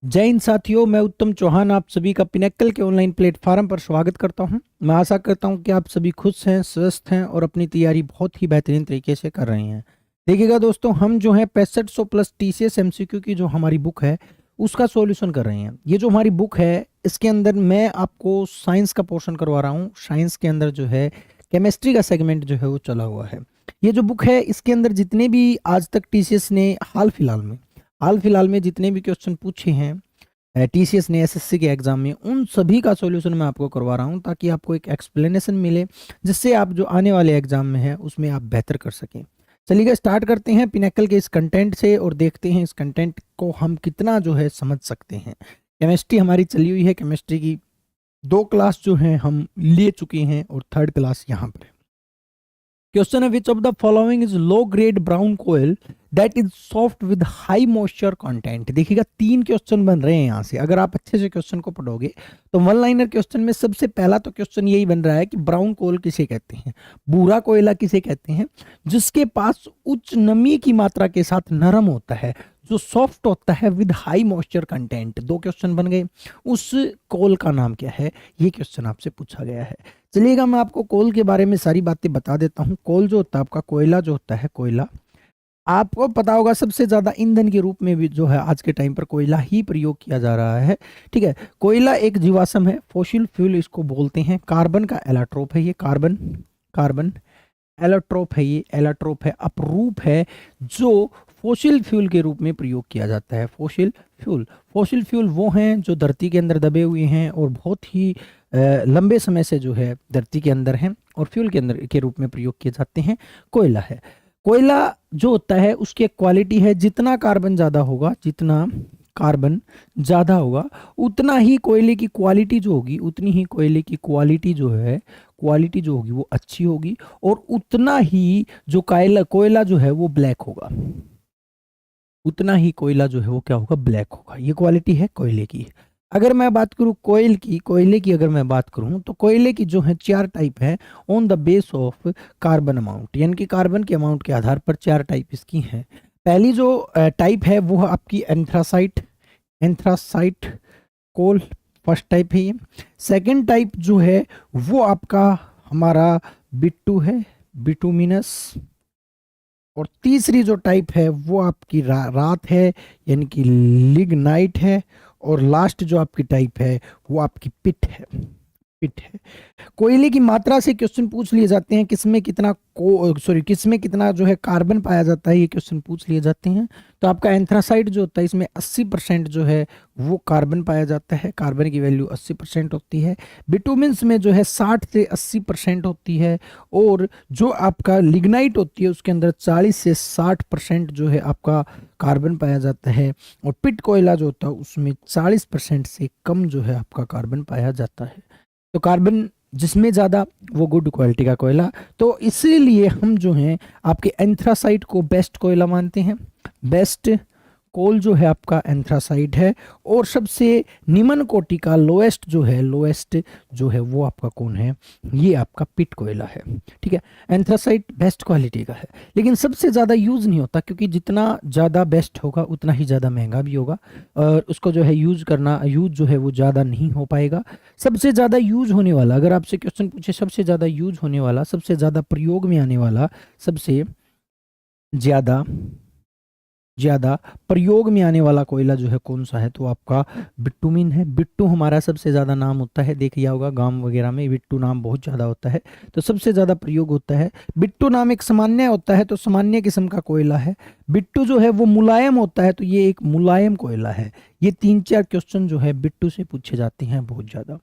जय हिंद साथियों, मैं उत्तम चौहान आप सभी का पिनेक्कल के ऑनलाइन प्लेटफॉर्म पर स्वागत करता हूं। मैं आशा करता हूं कि आप सभी खुश हैं, स्वस्थ हैं और अपनी तैयारी बहुत ही बेहतरीन तरीके से कर रहे हैं। देखिएगा दोस्तों, हम जो है 6500 प्लस टीसीएस एमसीक्यू की जो हमारी बुक है उसका सॉल्यूशन कर रहे हैं। ये जो हमारी बुक है इसके अंदर मैं आपको साइंस का पोर्शन करवा रहा हूँ। साइंस के अंदर जो है केमिस्ट्री का सेगमेंट जो है वो चला हुआ है। ये जो बुक है इसके अंदर जितने भी आज तक टीसीएस ने हाल फिलहाल में जितने भी क्वेश्चन पूछे हैं टीसीएस ने एसएससी के एग्जाम में, उन सभी का सॉल्यूशन मैं आपको करवा रहा हूं ताकि आपको एक एक्सप्लेनेशन मिले जिससे आप जो आने वाले एग्जाम में है उसमें आप बेहतर कर सकें। चलिए स्टार्ट करते हैं पिनेक्कल के इस कंटेंट से और देखते हैं इस कंटेंट को हम कितना जो है समझ सकते हैं। केमिस्ट्री हमारी चली हुई है, केमिस्ट्री की 2 क्लास जो है हम ले चुके हैं और 3rd क्लास यहाँ पर है। क्वेश्चन है, which of the following is low grade brown coal that is soft with high moisture content. देखिएगा 3 क्वेश्चन बन रहे हैं यहाँ से। अगर आप अच्छे से क्वेश्चन को पढ़ोगे तो वन लाइनर क्वेश्चन में सबसे पहला तो क्वेश्चन यही बन रहा है कि ब्राउन कोयल किसे कहते हैं, भूरा कोयला किसे कहते हैं, जिसके पास उच्च नमी की मात्रा के साथ नरम होता है, जो सॉफ्ट होता है with high moisture content. 2 question बन गए। उस कोल का नाम क्या है, ये क्वेश्चन आपसे पूछा गया है। चलिएगा मैं आपको कोल के बारे में सारी बातें बता देता हूँ। कोल जो होता है आपका, कोयला जो होता है, कोयला आपको पता होगा सबसे ज्यादा ईंधन के रूप में भी जो है आज के टाइम पर कोयला ही प्रयोग किया जा रहा है। ठीक है, कोयला एक जीवाश्म है, फॉसिल फ्यूल इसको बोलते हैं। कार्बन का एलोट्रोप है ये, कार्बन एलोट्रोप है, ये एलोट्रोप है, अपरूप है जो फॉसिल फ्यूल के रूप में प्रयोग किया जाता है। फॉसिल फ्यूल वो हैं जो धरती के अंदर दबे हुए हैं और बहुत ही लंबे समय से जो है धरती के अंदर हैं और फ्यूल के अंदर के रूप में प्रयोग किए जाते हैं। कोयला है, कोयला जो होता है उसकी एक क्वालिटी है, जितना कार्बन ज़्यादा होगा, जितना कार्बन ज़्यादा होगा उतना ही कोयले की क्वालिटी जो होगी, उतनी ही कोयले की क्वालिटी जो है, क्वालिटी जो होगी वो अच्छी होगी और उतना ही जो कोयला जो है वो ब्लैक होगा, उतना ही कोयला जो है वो क्या होगा, ब्लैक होगा। ये क्वालिटी है कोयले की। अगर मैं बात करूं कोयले की अगर मैं बात करूं तो कोयले की जो है 4 टाइप है on the base of carbon amount, यानी कि कार्बन के अमाउंट के आधार पर 4 टाइप इसकी हैं। पहली जो टाइप है वो आपकी एंथ्रासाइट कोल, फर्स्ट टाइप है ये। सेकंड टाइप जो है वो आपका हमारा बिट्टू है, बिटुमिनस। और तीसरी जो टाइप है वो आपकी रात है, यानी कि लिग्नाइट है। और लास्ट जो आपकी टाइप है वो आपकी पिट है। कोयले की मात्रा से क्वेश्चन पूछ लिए जाते हैं, किसमें कितना जो है कार्बन पाया जाता है, ये क्वेश्चन पूछ लिए जाते हैं। तो आपका एंथ्रासाइट जो होता है इसमें 80% जो है वो कार्बन पाया जाता है, कार्बन की वैल्यू 80% होती है। बिटुमिन्स में जो है 60 से 80% होती है। और जो आपका लिग्नाइट होती है उसके अंदर 40 से 60% जो है आपका कार्बन पाया जाता है। और पिट कोयला जो होता है उसमें 40% से कम जो है आपका कार्बन पाया जाता है। तो कार्बन जिसमें ज़्यादा वो गुड क्वालिटी का कोयला। तो इसीलिए हम जो हैं आपके एंथ्रासाइट को बेस्ट कोयला मानते हैं। बेस्ट कोल जो है आपका एंथ्रासाइट है। और सबसे निम्न कोटि का लोएस्ट जो है वो आपका कौन है, ये आपका पिट कोयला है। ठीक है, एंथ्रासाइट बेस्ट क्वालिटी का है लेकिन सबसे ज़्यादा यूज़ नहीं होता, क्योंकि जितना ज़्यादा बेस्ट होगा उतना ही ज़्यादा महंगा भी होगा और उसको जो है यूज़ जो है वो ज़्यादा नहीं हो पाएगा। सबसे ज़्यादा यूज़ होने वाला, अगर आपसे क्वेश्चन पूछे सबसे ज़्यादा यूज़ होने वाला, सबसे ज़्यादा प्रयोग में आने वाला, सबसे ज़्यादा प्रयोग में आने वाला कोयला जो है कौन सा है, तो आपका बिट्टूमिन है। बिट्टू हमारा सबसे ज़्यादा नाम होता है, देखिए होगा गांव वगैरह में बिट्टू नाम बहुत ज़्यादा होता है, तो सबसे ज़्यादा प्रयोग होता है। बिट्टू नाम एक सामान्य होता है, तो सामान्य किस्म का कोयला है। बिट्टू जो है वो मुलायम होता है, तो ये एक मुलायम कोयला है। ये 3-4 क्वेश्चन जो है बिट्टू से पूछे जाते हैं बहुत ज़्यादा।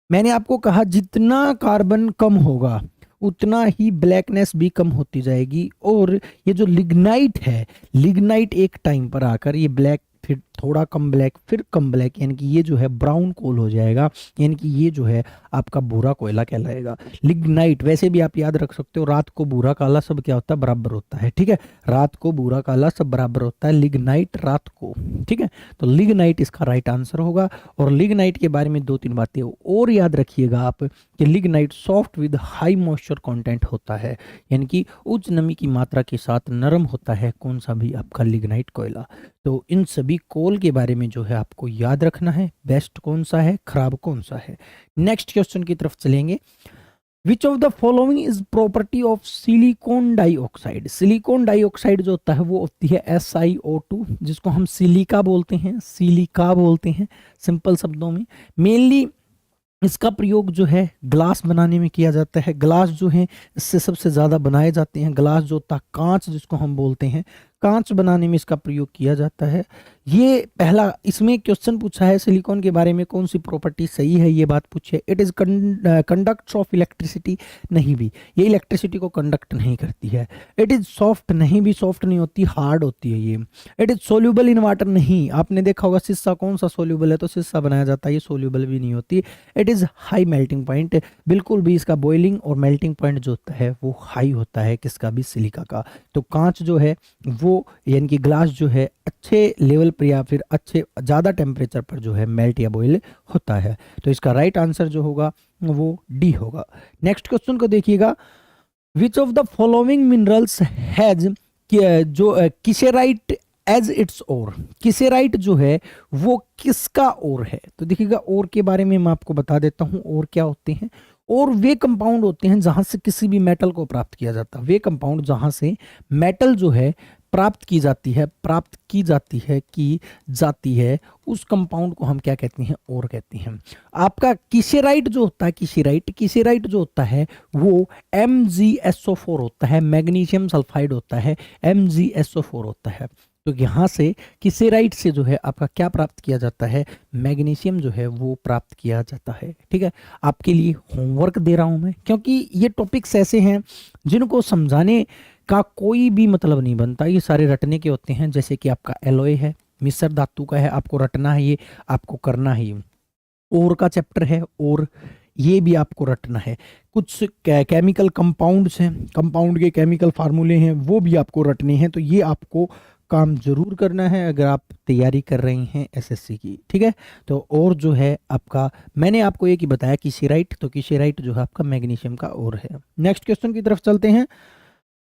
मैंने आपको कहा जितना कार्बन कम होगा उतना ही ब्लैकनेस भी कम होती जाएगी। और ये जो लिग्नाइट है, लिग्नाइट एक टाइम पर आकर ये ब्लैक, फिर थोड़ा कम ब्लैक, फिर कम ब्लैक, यानी कि ये जो है ब्राउन कोल हो जाएगा, यानी कि ये जो है आपका भूरा कोयला कहलाएगा। लिग्नाइट वैसे भी आप याद रख सकते हो, रात को भूरा काला सब क्या होता है, बराबर होता है। ठीक है, रात को भूरा काला सब बराबर होता है, लिग्नाइट रात को। ठीक है, तो लिग्नाइट इसका राइट आंसर होगा। और लिग्नाइट के बारे में 2-3 बातें और याद रखिएगा आप कि lignite soft with high moisture content होता है, यानी कि उच्च नमी की मात्रा के साथ नरम होता है कौन सा भी आपका लिग्नाइट कोयला। तो इन सभी फेविकोल के बारे में जो है आपको याद रखना है, बेस्ट कौन सा है, खराब कौन सा है। नेक्स्ट क्वेश्चन की तरफ चलेंगे। विच of the following is property of silicon dioxide. Silicon dioxide जो होता है वो होती है SiO2, जिसको हम सिलिका बोलते हैं, सिलिका बोलते हैं सिंपल शब्दों में। मेनली इसका प्रयोग जो है ग्लास बनाने में किया जाता है। ग्लास जो है इससे सबसे ज़्यादा बनाए जाते हैं। ग्लास जो होता है, कांच जिसको हम बोलते हैं, कांच बनाने में इसका प्रयोग किया जाता है। ये पहला इसमें क्वेश्चन पूछा है सिलिकॉन के बारे में कौन सी प्रॉपर्टी सही है, ये बात पूछी है। It is conduct of electricity, नहीं भी, ये इलेक्ट्रिसिटी को कंडक्ट नहीं करती है। इट इज़ सॉफ्ट, नहीं भी, सॉफ्ट नहीं होती, हार्ड होती है ये। It is soluble in water, नहीं, आपने देखा होगा शीशा कौन सा सोल्यूबल है, तो शीशा बनाया जाता है, ये सोल्यूबल भी नहीं होती। It is high melting point, बिल्कुल भी इसका बॉइलिंग और मेल्टिंग पॉइंट जो होता है वो हाई होता है, किसका भी, सिलिका का। तो कांच जो है वो यानी कि ग्लास जो है अच्छे लेवल पर या फिर अच्छे ज़्यादा टेम्परेचर पर जो है मेल्ट या बॉयल होता है। तो इसका राइट आंसर जो होगा वो डी होगा। नेक्स्ट क्वेश्चन को देखिएगा। Which of the following minerals has, जो किसेराइट एज इट्स ओर, किसेराइट जो है वो किसका ओर है। तो देखिएगा ओर के बारे में मैं आपको बता देता हूँ। ओर क्या होते हैं, और वे कंपाउंड होते हैं जहां से किसी भी मेटल को प्राप्त किया जाता है। वे कंपाउंड जहां से मेटल जो है प्राप्त की जाती है, उस कंपाउंड को हम क्या कहते हैं, और कहते हैं। आपका किसेराइट जो होता है, किसेराइट जो होता है वो MgSO4 होता है, मैग्नीशियम सल्फाइड होता है, MgSO4 होता है। तो यहाँ से किसेराइट से जो है आपका क्या प्राप्त किया जाता है, मैग्नीशियम जो है वो प्राप्त किया जाता है। ठीक है, आपके लिए होमवर्क दे रहा हूँ मैं, क्योंकि ये टॉपिक्स ऐसे हैं जिनको समझाने का कोई भी मतलब नहीं बनता, ये सारे रटने के होते हैं। जैसे कि आपका एलॉय है, मिश्र धातु का है, आपको रटना है, ये आपको करना है। ये और का चैप्टर है, और ये भी आपको रटना है। कुछ केमिकल कंपाउंड्स हैं, कंपाउंड के केमिकल फार्मूले हैं, वो भी आपको रटने हैं। तो ये आपको काम जरूर करना है अगर आप तैयारी कर रहे हैं SSC की। ठीक है, तो और जो है आपका, मैंने आपको एक ही बताया किसेराइट, तो किसेराइट जो है आपका मैग्नीशियम का और है। नेक्स्ट क्वेश्चन की तरफ चलते हैं।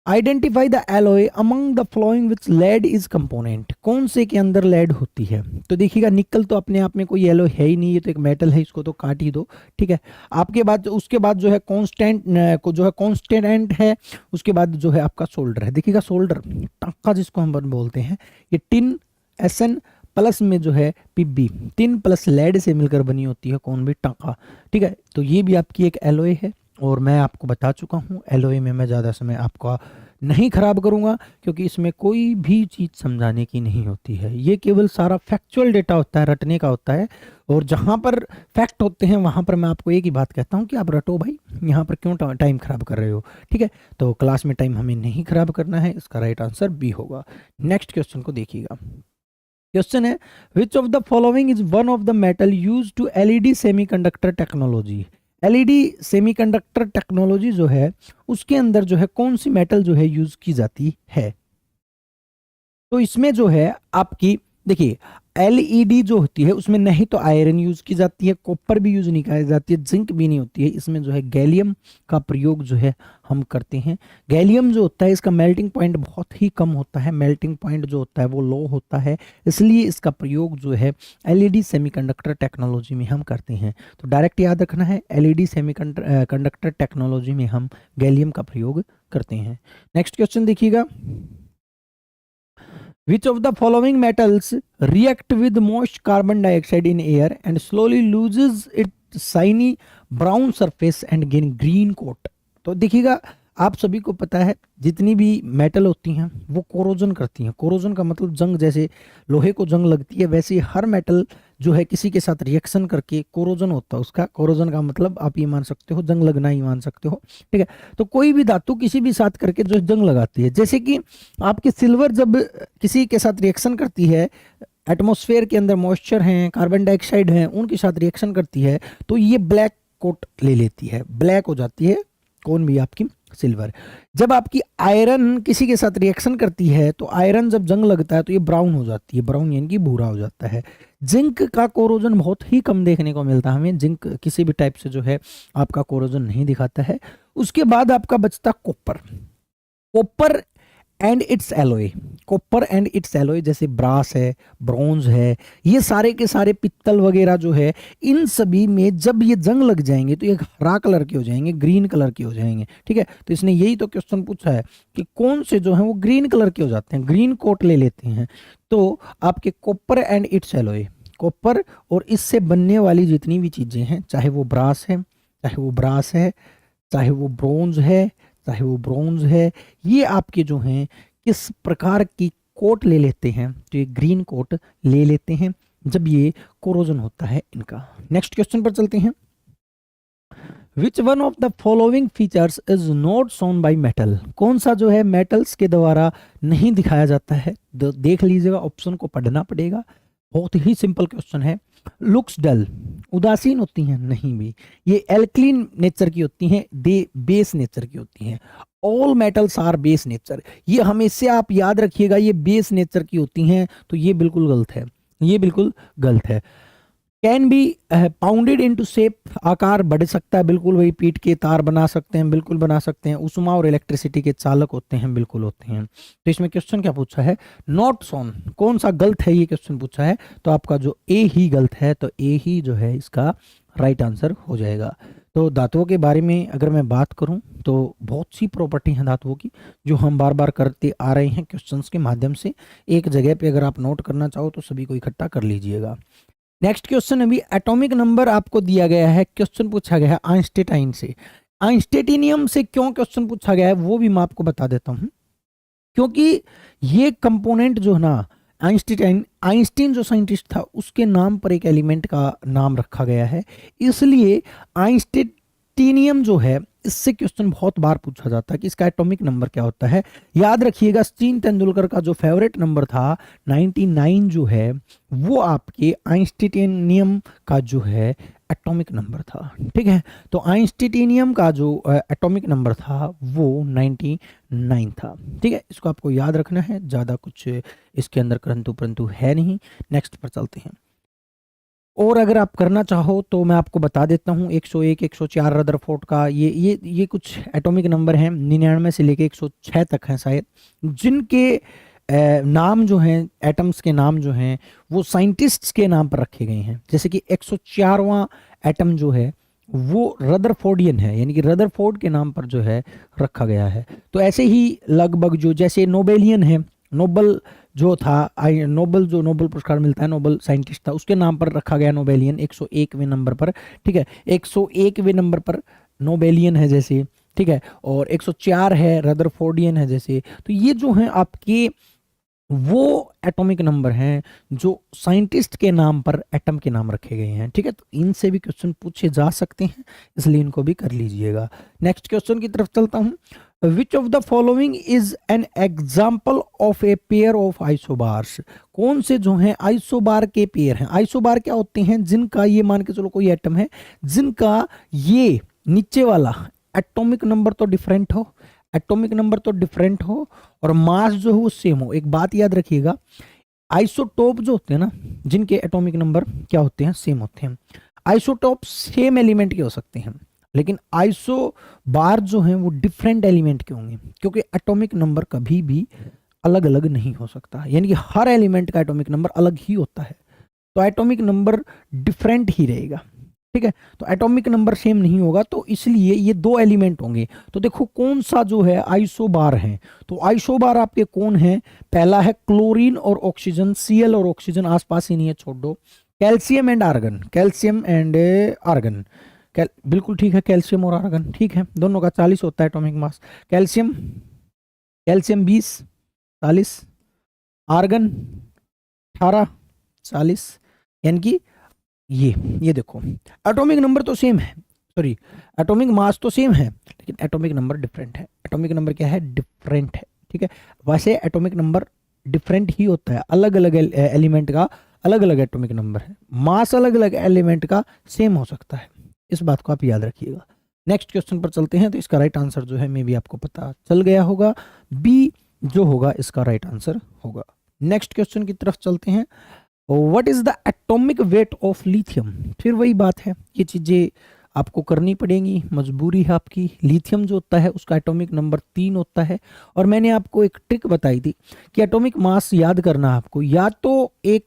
Identify the alloy among the flowing which lead is component. कौन से के अंदर लेड होती है। तो देखिएगा निकल तो अपने आप में कोई एलॉय है ही नहीं, ये तो एक मेटल है, इसको तो काट ही दो। ठीक है, आपके बाद उसके बाद जो है कांस्टेंट है, उसके बाद जो है आपका सोल्डर है। देखिएगा सोल्डर, टांका जिसको हम बोलते हैं, ये टिन SN प्लस में जो है PB, टिन प्लस लेड से मिलकर बनी होती है कौन भी, टांका। ठीक है, तो ये भी आपकी एक एलॉय है, और मैं आपको बता चुका हूँ एलओए में मैं ज़्यादा समय आपका नहीं खराब करूँगा, क्योंकि इसमें कोई भी चीज़ समझाने की नहीं होती है। ये केवल सारा फैक्चुअल डेटा होता है, रटने का होता है। और जहाँ पर फैक्ट होते हैं वहाँ पर मैं आपको एक ही बात कहता हूँ कि आप रटो भाई, यहाँ पर क्यों टाइम खराब कर रहे हो। ठीक है, तो क्लास में टाइम हमें नहीं खराब करना है, इसका राइट आंसर बी होगा। नेक्स्ट क्वेश्चन को देखिएगा। क्वेश्चन है, which of the following is one of the metal use to LED semiconductor technology. LED semiconductor technology जो है उसके अंदर जो है कौन सी मेटल जो है यूज की जाती है। तो इसमें जो है आपकी देखिए LED जो होती है उसमें नहीं तो आयरन यूज की जाती है, कॉपर भी यूज नहीं की जाती है, जिंक भी नहीं होती है। इसमें जो है गैलियम का प्रयोग जो है हम करते हैं। गैलियम जो होता है इसका मेल्टिंग पॉइंट बहुत ही कम होता है, मेल्टिंग पॉइंट जो होता है वो लो होता है, इसलिए इसका प्रयोग जो है LED सेमीकंडक्टर टेक्नोलॉजी में हम करते हैं। तो डायरेक्ट याद रखना है, LED सेमीकंडक्टर टेक्नोलॉजी में हम गैलियम का प्रयोग करते हैं। नेक्स्ट क्वेश्चन देखिएगा। Which of the following metals react with moist carbon dioxide in air and slowly loses its shiny brown surface and gain green coat। तो देखिएगा आप सभी को पता है जितनी भी मेटल होती हैं वो कोरोजन करती हैं। कोरोजन का मतलब जंग, जैसे लोहे को जंग लगती है वैसे हर मेटल जो है किसी के साथ रिएक्शन करके कोरोजन होता है उसका। कोरोजन का मतलब आप ये मान सकते हो जंग लगना ही मान सकते हो। ठीक है, तो कोई भी धातु किसी भी साथ करके जो जंग लगाती है, जैसे कि आपकी सिल्वर जब किसी के साथ रिएक्शन करती है, एटमॉस्फेयर के अंदर मॉइस्चर हैं, कार्बन डाइऑक्साइड हैं, उनके साथ रिएक्शन करती है तो ये ब्लैक कोट ले लेती है, ब्लैक हो जाती है कौन भी आपकी सिल्वर। जब आपकी आयरन किसी के साथ रिएक्शन करती है तो आयरन जब जंग लगता है तो ये ब्राउन हो जाती है, ब्राउन यानी कि भूरा हो जाता है। जिंक का कोरोजन बहुत ही कम देखने को मिलता है हमें, जिंक किसी भी टाइप से जो है आपका कोरोजन नहीं दिखाता है। उसके बाद आपका बचता copper. Copper and it's alloy, copper and it's alloy, जैसे ब्रास है, ब्रॉन्ज है, ये सारे के सारे पित्तल वगैरह जो है, इन सभी में जब ये जंग लग जाएंगे तो ये हरा कलर के हो जाएंगे, ग्रीन कलर के हो जाएंगे। ठीक है, तो इसने यही तो क्वेश्चन पूछा है कि कौन से जो है वो ग्रीन कलर के हो जाते हैं, ग्रीन कोट ले लेते हैं। तो आपके copper and it's alloy, copper और इससे बनने वाली जितनी भी चीजें हैं, चाहे वो ब्रास है, चाहे वो ब्रास है, चाहे वो ब्रोंज है, चाहे वो ब्रोंज है, ये आपके जो हैं किस प्रकार की कोट ले लेते हैं, तो ये ग्रीन कोट ले लेते हैं जब ये कोरोजन होता है इनका। नेक्स्ट क्वेश्चन पर चलते हैं। Which one of the following features is not shown by metal, कौन सा जो है मेटल्स के द्वारा नहीं दिखाया जाता है, देख लीजिएगा, ऑप्शन को पढ़ना पड़ेगा, बहुत ही सिंपल क्वेश्चन है। लुक्स डल, उदासीन होती हैं, नहीं भी, ये एल्कलीन नेचर की होती हैं, दे बेस नेचर की होती हैं। All metals are base nature, ये हमेशा आप याद रखिएगा, ये बेस नेचर की होती हैं, तो ये बिल्कुल गलत है, ये बिल्कुल गलत है। Can be pounded into shape, आकार बढ़ सकता है, बिल्कुल वही पीट के तार बना सकते हैं, बिल्कुल बना सकते हैं। उष्मा और इलेक्ट्रिसिटी के चालक होते हैं, बिल्कुल होते हैं। तो इसमें क्वेश्चन क्या पूछा है, नॉट शोन, कौन सा गलत है ये क्वेश्चन पूछा है, तो आपका जो ए ही गलत है, तो ए ही जो है इसका राइट आंसर हो जाएगा। तो धातुओं के बारे में अगर मैं बात करूं तो बहुत सी प्रॉपर्टी हैं धातुओं की जो हम बार बार करते आ रहे हैं क्वेश्चंस के माध्यम से। एक जगह पे अगर आप नोट करना चाहो तो सभी को इकट्ठा कर लीजिएगा। नेक्स्ट क्वेश्चन, अभी एटॉमिक नंबर आपको दिया गया है, क्वेश्चन पूछा गया है आइंस्टाइन से। आइंस्टेटिनियम से क्यों क्वेश्चन पूछा गया है वो भी मैं आपको बता देता हूं, क्योंकि ये कंपोनेंट जो है ना, आइंस्टीन जो साइंटिस्ट था उसके नाम पर एक एलिमेंट का नाम रखा गया है, इसलिए आइंस्टीनियम जो है इससे क्वेश्चन बहुत बार पूछा जाता है कि इसका एटॉमिक नंबर क्या होता है। याद रखिएगा, सचिन तेंदुलकर का जो फेवरेट नंबर था 99 जो है वो आपके आइंस्टीनियम का जो है एटॉमिक नंबर था। ठीक है, तो आइंस्टीनियम का जो एटॉमिक नंबर था वो 99 था। ठीक है, इसको आपको याद रखना है, ज़्यादा कुछ इसके अंदर परंतु है नहीं। नेक्स्ट पर चलते हैं। और अगर आप करना चाहो तो मैं आपको बता देता हूँ 101, 104 रदरफोर्ड का ये कुछ एटॉमिक नंबर हैं, 99 से लेके 106 तक हैं शायद, जिनके नाम जो हैं, एटम्स के नाम जो हैं वो साइंटिस्ट्स के नाम पर रखे गए हैं। जैसे कि 104वां एटम जो है वो रदरफोर्डियन है, यानी कि रदरफोर्ड के नाम पर जो है रखा गया है। तो ऐसे ही लगभग जो जैसे नोबेलियन है, नोबल जो था, नोबल जो नोबल पुरस्कार मिलता है, नोबल साइंटिस्ट था, उसके नाम पर रखा गया नोबेलियन 101वें नंबर पर। ठीक है, 101वें नंबर पर नोबेलियन है जैसे, ठीक है, और 104 है रदरफोर्डियन है जैसे। तो ये जो हैं आपके वो एटॉमिक नंबर हैं जो साइंटिस्ट के नाम पर एटम के नाम रखे गए हैं। ठीक है, तो इनसे भी क्वेश्चन पूछे जा सकते हैं, इसलिए इनको भी कर लीजिएगा। नेक्स्ट क्वेश्चन की तरफ चलता हूं। विच of the following is an example of a pair of isobars, कौन से जो हैं आइसोबार के पेयर हैं। आइसोबार क्या होते हैं, जिनका ये मान के चलो कोई एटम है जिनका ये नीचे वाला एटॉमिक नंबर तो डिफरेंट हो, एटॉमिक नंबर तो डिफरेंट हो और मास जो है वो सेम हो। एक बात याद रखिएगा, आइसोटोप जो होते हैं ना, जिनके एटॉमिक नंबर क्या होते हैं, सेम होते हैं। आइसोटोप सेम एलिमेंट के हो सकते हैं, लेकिन आइसोबार जो हैं वो डिफरेंट एलिमेंट के होंगे, क्योंकि एटॉमिक नंबर कभी भी अलग अलग नहीं हो सकता, यानी कि हर एलिमेंट का एटॉमिक नंबर अलग ही होता है, तो एटॉमिक नंबर डिफरेंट ही रहेगा। ठीक है, तो एटॉमिक नंबर सेम नहीं होगा, तो इसलिए ये दो एलिमेंट होंगे। तो देखो कौन सा जो है आइसोबार है, तो आइसोबार आपके कौन है, पहला है क्लोरीन और ऑक्सीजन, Cl और ऑक्सीजन आसपास ही नहीं है, छोड़ दो। Calcium and argon, calcium and argon, बिल्कुल ठीक है, कैल्शियम और आर्गन ठीक है, दोनों का 40 होता है एटॉमिक मास। कैल्शियम 20, 40, आर्गन 18, 40, यानी कि ये देखो एटॉमिक नंबर तो सेम है, सॉरी एटॉमिक मास तो सेम है, लेकिन एटॉमिक नंबर डिफरेंट है। एटॉमिक नंबर क्या है, डिफरेंट है। ठीक है, वैसे एटॉमिक नंबर डिफरेंट ही होता है, अलग अलग एलिमेंट का अलग अलग एटॉमिक नंबर है, मास अलग अलग एलिमेंट का सेम हो सकता है, इस बात को आप याद रखिएगा। नेक्स्ट क्वेश्चन पर चलते हैं। तो इसका राइट आंसर जो है मे भी आपको पता चल गया होगा, बी जो होगा इसका राइट आंसर होगा। नेक्स्ट क्वेश्चन की तरफ चलते हैं। What is the atomic weight of lithium, फिर वही बात है, ये चीजें आपको करनी पड़ेगी, मजबूरी है आपकी। लिथियम जो होता है उसका एटॉमिक नंबर 3 होता है। और मैंने आपको एक ट्रिक बताई थी कि एटॉमिक मास याद करना है आपको, या तो एक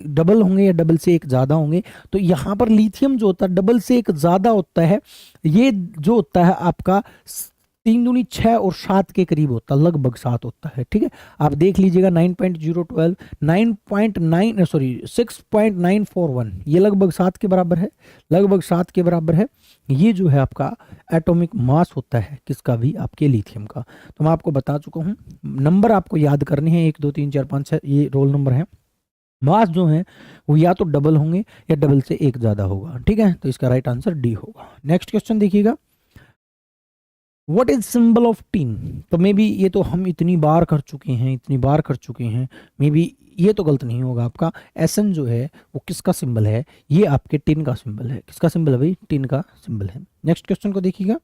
डबल होंगे या डबल से एक ज़्यादा होंगे। तो यहाँ पर लिथियम जो होता है डबल से एक ज़्यादा होता है। ये जो होता है आपका 3 दूनी 6 और 7 के करीब होता है, लगभग 7 होता है। ठीक है, आप देख लीजिएगा 9.012, 9.9 सॉरी 6.941, ये लगभग 7 के बराबर है, लगभग 7 के बराबर है। ये जो है आपका एटॉमिक मास होता है किसका भी, आपके लिथियम का। तो मैं आपको बता चुका हूँ, नंबर आपको याद करने हैं, 1 2 3 4 5 6 ये रोल नंबर है। मास जो है वो या तो डबल होंगे या डबल से एक ज्यादा होगा। ठीक है, तो इसका राइट आंसर डी होगा। नेक्स्ट क्वेश्चन देखिएगा, what is symbol of tin. तो मे बी ये तो हम इतनी बार कर चुके हैं, इतनी बार कर चुके हैं, मे बी ये तो गलत नहीं होगा आपका। एसन जो है वो किसका सिंबल है, ये आपके टिन का सिंबल है। किसका सिंबल है भाई, टिन का सिंबल है। नेक्स्ट क्वेश्चन को देखिएगा,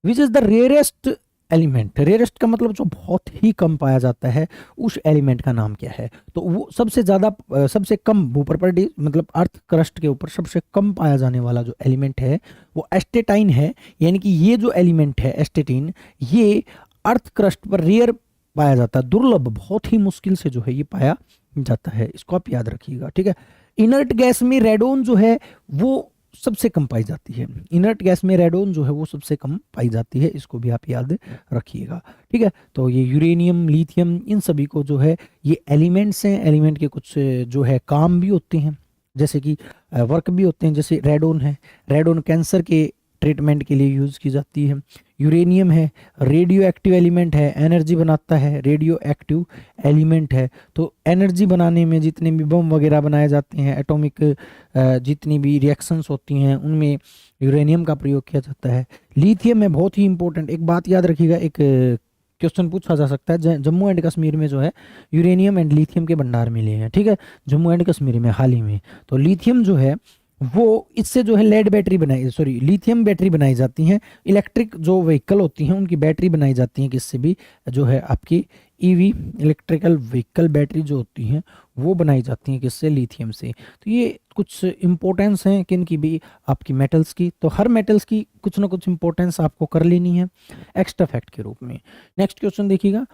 which is the rarest element. Rarest का मतलब जो बहुत ही कम पाया जाता है, उस एलिमेंट का नाम क्या है। तो वो सबसे ज्यादा सबसे कम भूप्रपटी मतलब अर्थ क्रस्ट के ऊपर सबसे कम पाया जाने वाला जो एलिमेंट है वो एस्टेटाइन है। यानी कि ये जो एलिमेंट है एस्टेटिन, ये अर्थ क्रस्ट पर रेयर पाया जाता है, दुर्लभ, बहुत ही मुश्किल से जो है ये पाया जाता है। इसको आप याद रखिएगा। ठीक है, इनर्ट गैस में रेडोन जो है वो सबसे कम पाई जाती है। इनर्ट गैस में रेडोन जो है वो सबसे कम पाई जाती है, इसको भी आप याद रखिएगा। ठीक है, तो ये यूरेनियम, लिथियम, इन सभी को जो है ये एलिमेंट्स हैं। एलिमेंट के कुछ जो है काम भी होते हैं, जैसे कि वर्क भी होते हैं। जैसे रेडोन है, रेडोन कैंसर के ट्रीटमेंट के लिए यूज़ की जाती है। यूरेनियम है, रेडियो एक्टिव एलिमेंट है, एनर्जी बनाता है, रेडियो एक्टिव एलिमेंट है। तो एनर्जी बनाने में जितने भी बम वगैरह बनाए जाते हैं, एटॉमिक जितनी भी रिएक्शंस होती हैं, उनमें यूरेनियम का प्रयोग किया जाता है। लिथियम है, बहुत ही इंपॉर्टेंट, एक बात याद रखिएगा, एक क्वेश्चन पूछा जा सकता है, जम्मू एंड कश्मीर में जो है यूरेनियम एंड लिथियम के भंडार मिले हैं। ठीक है, जम्मू एंड कश्मीर में हाल ही में। तो लिथियम जो है वो इससे जो है लेड बैटरी बनाई, सॉरी लिथियम बैटरी बनाई जाती हैं। इलेक्ट्रिक जो व्हीकल होती हैं उनकी बैटरी बनाई जाती हैं किससे भी, जो है आपकी ईवी इलेक्ट्रिकल व्हीकल बैटरी जो होती हैं वो बनाई जाती हैं किससे, लिथियम से। तो ये कुछ इंपॉर्टेंस हैं किन की भी, आपकी मेटल्स की। तो हर मेटल्स की कुछ ना कुछ इंपॉर्टेंस आपको कर लेनी है एक्स्ट्रा फैक्ट के रूप में। नेक्स्ट क्वेश्चन देखिएगा,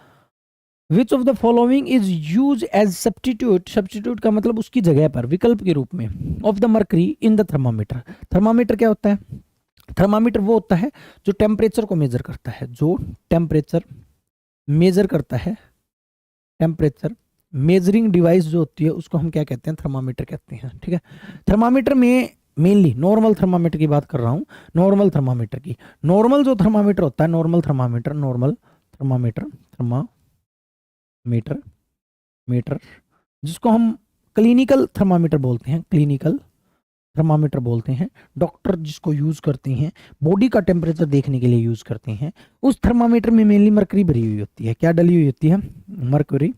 which of the following is use as substitute. Substitute का मतलब उसकी जगह पर, विकल्प के रूप में, of the mercury in the thermometer. Thermometer क्या होता है, थर्मामीटर वो होता है जो टेम्परेचर को मेजर करता है, जो टेम्परेचर मेजर करता है। टेम्परेचर मेजरिंग डिवाइस जो होती है उसको हम क्या कहते हैं, थर्मामीटर कहते हैं। ठीक है, थर्मामीटर में मेनली नॉर्मल थर्मामीटर की बात कर रहा हूँ, नॉर्मल थर्मामीटर की। नॉर्मल जो थर्मामीटर होता है, normal thermometer, normal thermometer, meter meter, जिसको हम क्लिनिकल थर्मामीटर बोलते हैं, क्लिनिकल थर्मामीटर बोलते हैं। डॉक्टर जिसको यूज करते हैं, बॉडी का टेम्परेचर देखने के लिए यूज करते हैं। उस थर्मामीटर में मेनली मरकरी भरी हुई होती है। क्या डली हुई होती है, मरकरी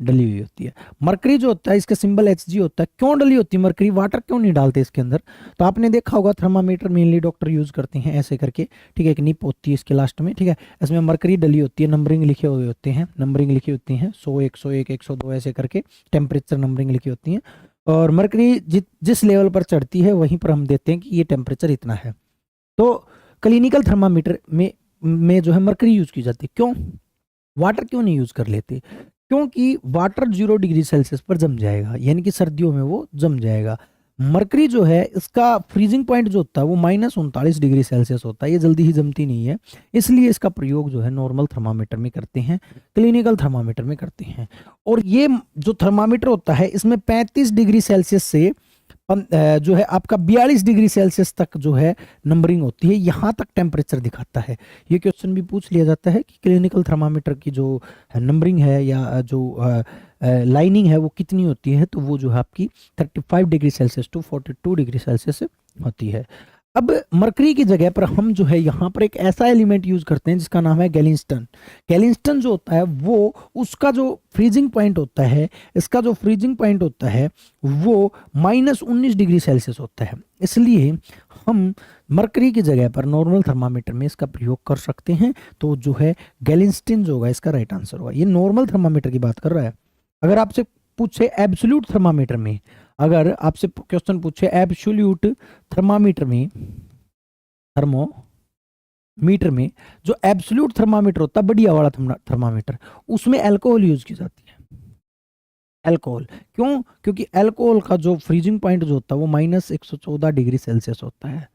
डली हुई होती है। मरकरी जो होता है इसका सिंबल Hg होता है। क्यों डली होती है मरकरी, वाटर क्यों नहीं डालते इसके अंदर। तो आपने देखा होगा थर्मामीटर मेनली डॉक्टर यूज करते हैं ऐसे करके। ठीक है, एक निप होती है इसके लास्ट में। ठीक है, इसमें मरकरी डली होती है, नंबरिंग लिखे हुए होते हैं, नंबरिंग लिखी होती है 100 101 102 ऐसे करके टेम्परेचर नंबरिंग लिखी होती है। और मरकरी जिस लेवल पर चढ़ती है वहीं पर हम देते हैं कि ये टेम्परेचर इतना है। तो क्लिनिकल थर्मामीटर में जो है मरकरी यूज की जाती है। क्यों, वाटर क्यों नहीं यूज कर लेते, क्योंकि वाटर 0 डिग्री सेल्सियस पर जम जाएगा, यानी कि सर्दियों में वो जम जाएगा। मरकरी जो है इसका फ्रीजिंग पॉइंट जो होता है वो -39 डिग्री सेल्सियस होता है, ये जल्दी ही जमती नहीं है। इसलिए इसका प्रयोग जो है नॉर्मल थर्मामीटर में करते हैं, क्लिनिकल थर्मामीटर में करते हैं। और ये जो थर्मामीटर होता है इसमें 35 डिग्री सेल्सियस से जो है आपका 42 डिग्री सेल्सियस तक जो है नंबरिंग होती है, यहाँ तक टेम्परेचर दिखाता है। ये क्वेश्चन भी पूछ लिया जाता है कि क्लिनिकल थर्मामीटर की जो नंबरिंग है या जो लाइनिंग है वो कितनी होती है, तो वो जो है आपकी 35 degree celsius to 42 degree celsius होती है। अब मरकरी की जगह पर हम जो है यहाँ पर एक ऐसा एलिमेंट यूज करते हैं जिसका नाम है गैलिस्टन। गैलिस्टन जो होता है वो उसका जो फ्रीजिंग पॉइंट होता है, इसका जो फ्रीजिंग पॉइंट होता है वो -19 डिग्री सेल्सियस होता है। इसलिए हम मरकरी की जगह पर नॉर्मल थर्मामीटर में इसका प्रयोग कर सकते हैं। तो जो है गैलिस्टन जो होगा इसका राइट आंसर होगा। ये नॉर्मल थर्मामीटर की बात कर रहा है। अगर आपसे पूछे एब्सोल्यूट थर्मामीटर में, अगर आपसे क्वेश्चन पूछे एब्सोल्यूट थर्मामीटर में, थर्मोमीटर में जो एब्सोल्यूट थर्मामीटर होता है, बढ़िया वाला थर्मामीटर, उसमें अल्कोहल यूज की जाती है। अल्कोहल क्यों? क्योंकि अल्कोहल का जो फ्रीजिंग पॉइंट जो होता है वो -114 डिग्री सेल्सियस होता है।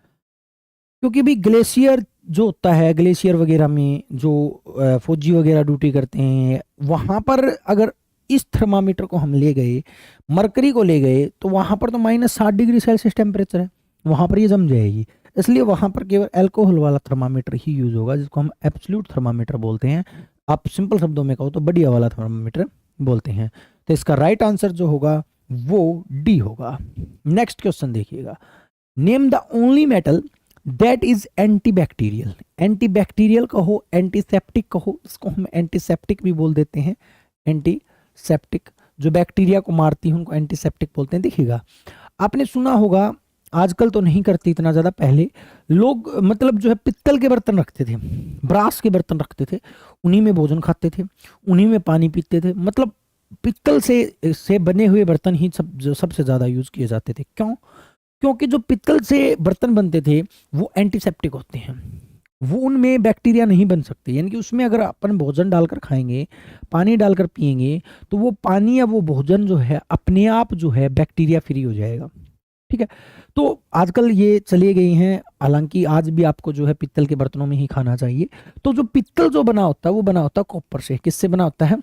क्योंकि भी ग्लेशियर जो होता है, ग्लेशियर वगैरह में जो फौजी वगैरह ड्यूटी करते हैं, वहां पर अगर इस थर्मामीटर को हम ले गए, मरकरी को ले गए, तो वहां पर तो -60 डिग्री सेल्सियस टेम्परेचर है, वहां पर ये जम जाएगी। इसलिए वहां पर केवल अल्कोहल वाला थर्मामीटर ही यूज होगा, जिसको हम एब्सोल्यूट थर्मामीटर बोलते हैं। आप सिंपल शब्दों में कहो तो बढ़िया वाला थर्मामीटर बोलते हैं। तो इसका राइट आंसर जो होगा वो डी होगा। नेक्स्ट क्वेश्चन देखिएगा, name the only metal that is antibacterial. Antibacterial कहो, एंटीसेप्टिक कहो, इसको हम एंटीसेप्टिक भी बोल देते हैं। एंटीसेप्टिक जो बैक्टीरिया को मारती है उनको एंटीसेप्टिक बोलते हैं। देखिएगा, आपने सुना होगा, आजकल तो नहीं करते इतना ज्यादा, पहले लोग मतलब जो है पित्तल के बर्तन रखते थे, ब्रास के बर्तन रखते थे, उन्हीं में भोजन खाते थे, उन्हीं में पानी पीते थे। मतलब पित्तल से बने हुए बर्तन ही सबसे ज्यादा यूज किए जाते थे। क्यों? क्योंकि जो पित्तल से बर्तन बनते थे वो एंटीसेप्टिक होते हैं, वो उनमें बैक्टीरिया नहीं बन सकते। यानी कि उसमें अगर अपन भोजन डालकर खाएंगे, पानी डालकर पिएंगे, तो वो पानी या वो भोजन जो है अपने आप जो है बैक्टीरिया फ्री हो जाएगा। ठीक है, तो आजकल ये चले गई हैं, हालांकि आज भी आपको जो है पित्तल के बर्तनों में ही खाना चाहिए। तो जो पित्तल जो बना होता है वो बना होता है कॉपर से। किससे बना होता है?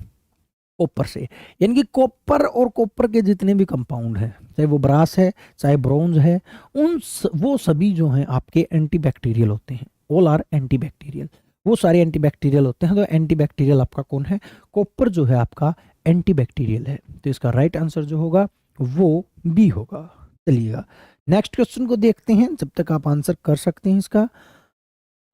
कॉपर से। यानी कि कॉपर और कॉपर के जितने भी कंपाउंड हैं, चाहे वो ब्रास है, चाहे ब्रोंज है, वो सभी जो हैं आपके एंटीबैक्टीरियल होते हैं। ऑल आर एंटीबैक्टीरियल, वो सारे एंटीबैक्टीरियल होते हैं। तो एंटीबैक्टीरियल आपका कौन है? कॉपर जो है आपका एंटीबैक्टीरियल है। तो इसका राइट आंसर जो होगा वो बी होगा। चलिएगा नेक्स्ट क्वेश्चन को देखते हैं, जब तक आप आंसर कर सकते हैं इसका।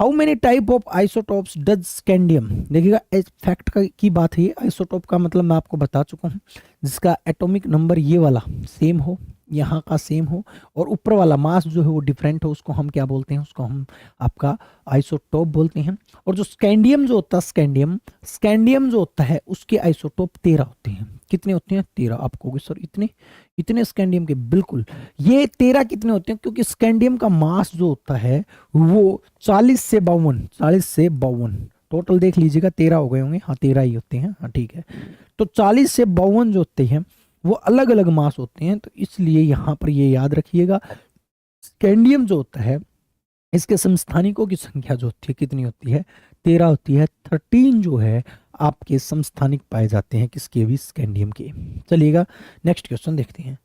How many type of isotopes does scandium. देखिएगा, फैक्ट की बात है, आइसोटॉप का मतलब मैं आपको बता चुका हूँ, जिसका एटॉमिक नंबर ये वाला सेम हो, यहाँ का सेम हो, और ऊपर वाला मास जो है वो डिफरेंट हो, उसको हम क्या बोलते हैं? उसको हम आपका आइसोटॉप बोलते हैं। और जो स्कैंडियम जो होता है, स्कैंडियम जो होता है उसके आइसोटॉप 13 होते हैं। कितने होते हैं? 13। आप कहोगे सर इतने स्कैंडियम के? बिल्कुल, ये 13 कितने होते हैं? क्योंकि स्कैंडियम का मास जो होता है वो 40 से 52 टोटल देख लीजिएगा, 13 हो गए होंगे। हाँ 13 ही होते हैं। हाँ ठीक है, तो 40 से 52 जो होते हैं वो अलग अलग मास होते हैं। तो इसलिए यहाँ पर ये याद रखिएगा, स्कैंडियम जो होता है इसके समस्थानिकों की संख्या जो होती है कितनी होती है? 13 होती है। 13 जो है आपके समस्थानिक पाए जाते हैं, किसके भी? स्कैंडियम के। चलिएगा नेक्स्ट क्वेश्चन देखते हैं।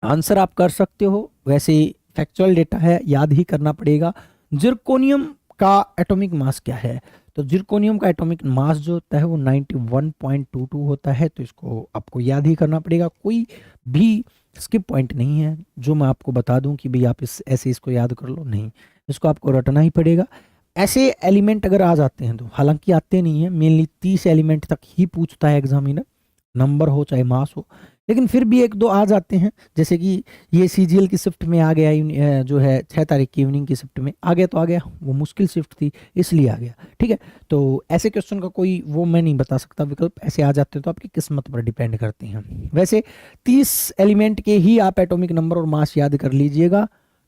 आंसर आप कर सकते हो, वैसे फैक्चुअल डेटा है, याद ही करना पड़ेगा। जिरकोनियम का एटॉमिक मास क्या है? तो जिरकोनियम का एटॉमिक मास जो होता है वो 91.22 होता है। तो इसको आपको याद ही करना पड़ेगा, कोई भी स्किप पॉइंट नहीं है जो मैं आपको बता दूं कि भाई आप ऐसे इसको याद कर लो, नहीं, इसको आपको रटना ही पड़ेगा। ऐसे एलिमेंट अगर आ जाते हैं तो, हालांकि आते नहीं है, मेनली 30 एलिमेंट तक ही पूछता है एग्जामिनर, नंबर हो चाहे मास हो, लेकिन फिर भी एक दो आ जाते हैं। जैसे कि ये सीजीएल की शिफ्ट में आ गया, जो है 6 तारीख की इवनिंग की शिफ्ट में आ गया, तो आ गया, वो मुश्किल शिफ्ट थी इसलिए आ गया। ठीक है, तो ऐसे क्वेश्चन का कोई वो मैं नहीं बता सकता विकल्प, ऐसे आ जाते हैं तो आपकी किस्मत पर डिपेंड करते हैं। वैसे 30 एलिमेंट के ही आप एटॉमिक नंबर और मास याद कर लीजिएगा,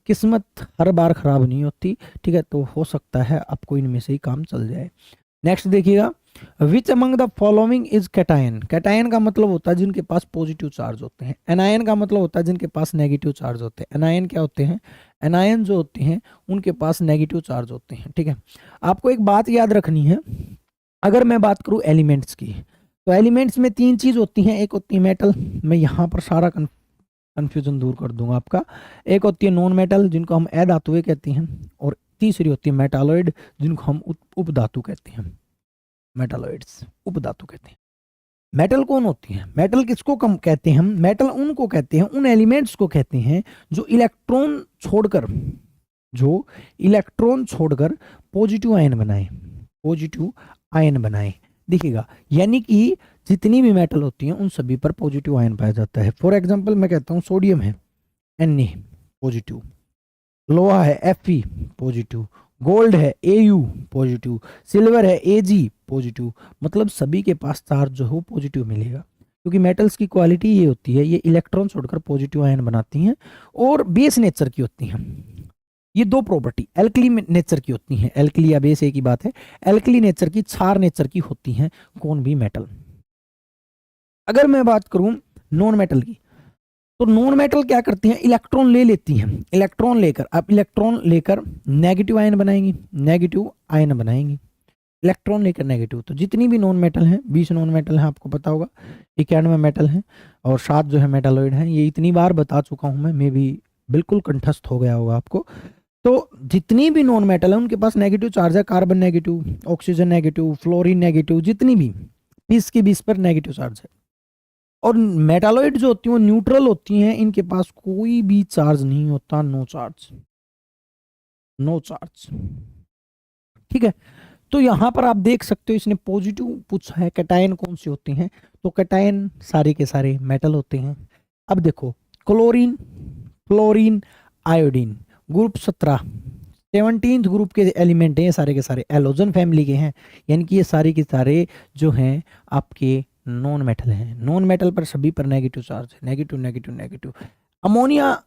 किस्मत हर बार खराब नहीं होती। ठीक है, तो हो सकता है आपको इनमें से ही काम चल जाए। नेक्स्ट देखिएगा, which among the following is cation. Cation का मतलब होता है जिनके पास पॉजिटिव चार्ज होते हैं। एनायन का मतलब होता है जिनके पास नेगेटिव चार्ज होते हैं। एनायन क्या होते हैं? एनायन जो होते हैं उनके पास नेगेटिव चार्ज होते हैं। ठीक है, आपको एक बात याद रखनी है, अगर मैं बात करूं एलिमेंट्स की, तो एलिमेंट्स में 3 चीज होती हैं। एक होती है मेटल, मैं यहाँ पर सारा कंफ्यूजन दूर कर दूंगा आपका। एक होती है नॉन मेटल, जिनको हम अधातुएं कहते हैं, और तीसरी होती है मेटालॉइड, जिनको हम उपधातु कहते हैं। मेटालॉइड्स, उपधातु कहते हैं। मेटल कौन होती है? मेटल किसको कम कहते हैं हम? मेटल उनको कहते हैं, उन एलिमेंट्स को कहते हैं जो इलेक्ट्रॉन छोड़कर पॉजिटिव आयन बनाए। देखिएगा, यानी कि जितनी भी मेटल होती हैं उन सभी पर पॉजिटिव आयन पाया जाता है। फॉर एग्जांपल मैं कहता हूँ सोडियम है Na पॉजिटिव, लोहा है Fe पॉजिटिव, गोल्ड है Au पॉजिटिव, सिल्वर है Ag पॉजिटिव, मतलब सभी के पास चार्ज जो है वो पॉजिटिव मिलेगा। क्योंकि मेटल्स की क्वालिटी ये होती है, ये इलेक्ट्रॉन छोड़कर पॉजिटिव आयन बनाती हैं और बेस नेचर की होती हैं। ये दो प्रॉपर्टी एल्कली नेचर की होती हैं, एल्कली या बेस एक ही बात है। एल्कली नेचर की, क्षार नेचर की होती हैं कौन भी मेटल। अगर मैं बात करूं नॉन मेटल की, तो नॉन मेटल क्या करती हैं, इलेक्ट्रॉन ले लेती हैं। इलेक्ट्रॉन लेकर, अब इलेक्ट्रॉन लेकर नेगेटिव आयन बनाएंगी, नेगेटिव आयन बनाएंगी, इलेक्ट्रॉन लेकर नेगेटिव। तो जितनी भी नॉन मेटल हैं, 20 नॉन मेटल हैं, आपको पता होगा 91 मेटल हैं और 7 जो है मेटालॉइड हैं। ये इतनी बार बता चुका हूं मैं भी बिल्कुल कंठस्थ हो गया होगा आपको। तो जितनी भी नॉन मेटल है उनके पास नेगेटिव चार्ज है, carbon negative, oxygen negative, fluorine negative, जितनी भी 20 के 20 पर नेगेटिव चार्ज है। और मेटालॉइड जो होती हैं वो न्यूट्रल होती हैं, इनके पास कोई भी चार्ज नहीं होता, नो चार्ज, नो चार्ज। ठीक है, तो यहां पर आप देख सकते हो इसने पॉजिटिव पूछा है, कैटायन कौन से होते हैं, तो कैटायन सारे के सारे मेटल होते हैं। अब देखो chlorine, fluorine, iodine, group 17 17th group के एलिमेंट हैं, ये सारे के सारे एलोजन फैमिली के हैं, यानी कि ये सारे के सारे जो हैं आपके नॉन मेटल हैं। नॉन मेटल पर सभी पर नेगेटिव चार्ज है, नेगेटिव नेगेटिव नेगेटिव। अमोनिया,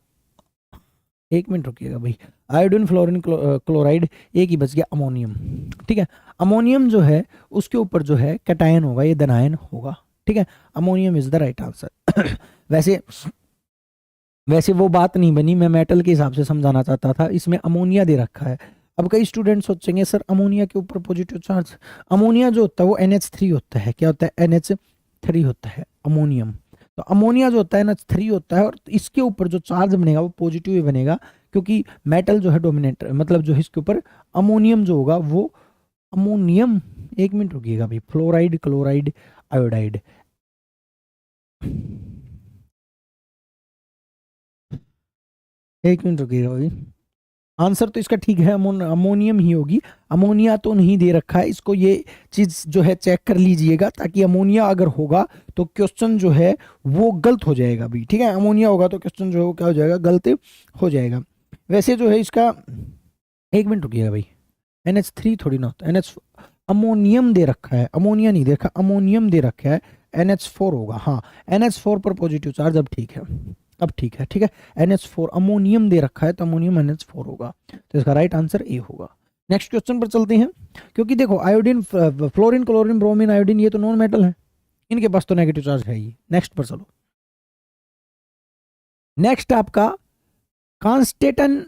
एक मिनट रुकिएगा भाई, आयोडीन, फ्लोरीन, क्लोराइड, एक ही बच गया अमोनियम। ठीक है, अमोनियम जो है उसके ऊपर जो है कैटायन होगा, ये धनायन होगा। ठीक है, ammonium is the right answer. वैसे वो बात नहीं बनी, मैं मेटल के हिसाब से समझाना चाहता था, इसमें अमोनिया दे रखा है। अब कई स्टूडेंट सोचेंगे सर अमोनिया के ऊपर पॉजिटिव चार्ज, अमोनिया जो होता है वो NH3 होता है। क्या होता है, NH3 होता है अमोनियम। तो अमोनिया जो होता है NH3 होता है, और इसके ऊपर जो चार्ज बनेगा वो पॉजिटिव ही बनेगा, क्योंकि मेटल जो है डोमिनेट, मतलब जो है इसके ऊपर अमोनियम जो होगा वो अमोनियम, एक मिनट रुकिएगा भाई, फ्लोराइड, क्लोराइड, आयोडाइड, एक मिनट रुकिएगा भाई, आंसर तो इसका ठीक है, अमोनियम ही होगी। अमोनिया तो नहीं दे रखा है, इसको ये चीज जो है चेक कर लीजिएगा, ताकि अमोनिया अगर होगा तो क्वेश्चन जो है वो गलत हो जाएगा भी। ठीक है, अमोनिया होगा तो क्वेश्चन जो है वो क्या हो जाएगा, गलत हो जाएगा। वैसे जो है इसका, एक मिनट रुकिएगा भाई, NH3 थोड़ी ना होता, NH अमोनियम दे रखा है, अमोनिया नहीं दे रखा, अमोनियम दे रखा है, NH4 होगा। हाँ, NH4 पर पॉजिटिव चार्ज, अब ठीक है, अब ठीक है। ठीक है, NH4 अमोनियम दे रखा है तो अमोनियम NH4 होगा, तो इसका राइट आंसर ए होगा। नेक्स्ट क्वेश्चन पर चलते हैं, क्योंकि देखो iodine, fluorine, chlorine, bromine, iodine, ये तो नॉन मेटल है, इनके पास तो नेगेटिव चार्ज है ही। नेक्स्ट पर चलो, नेक्स्ट आपका constantan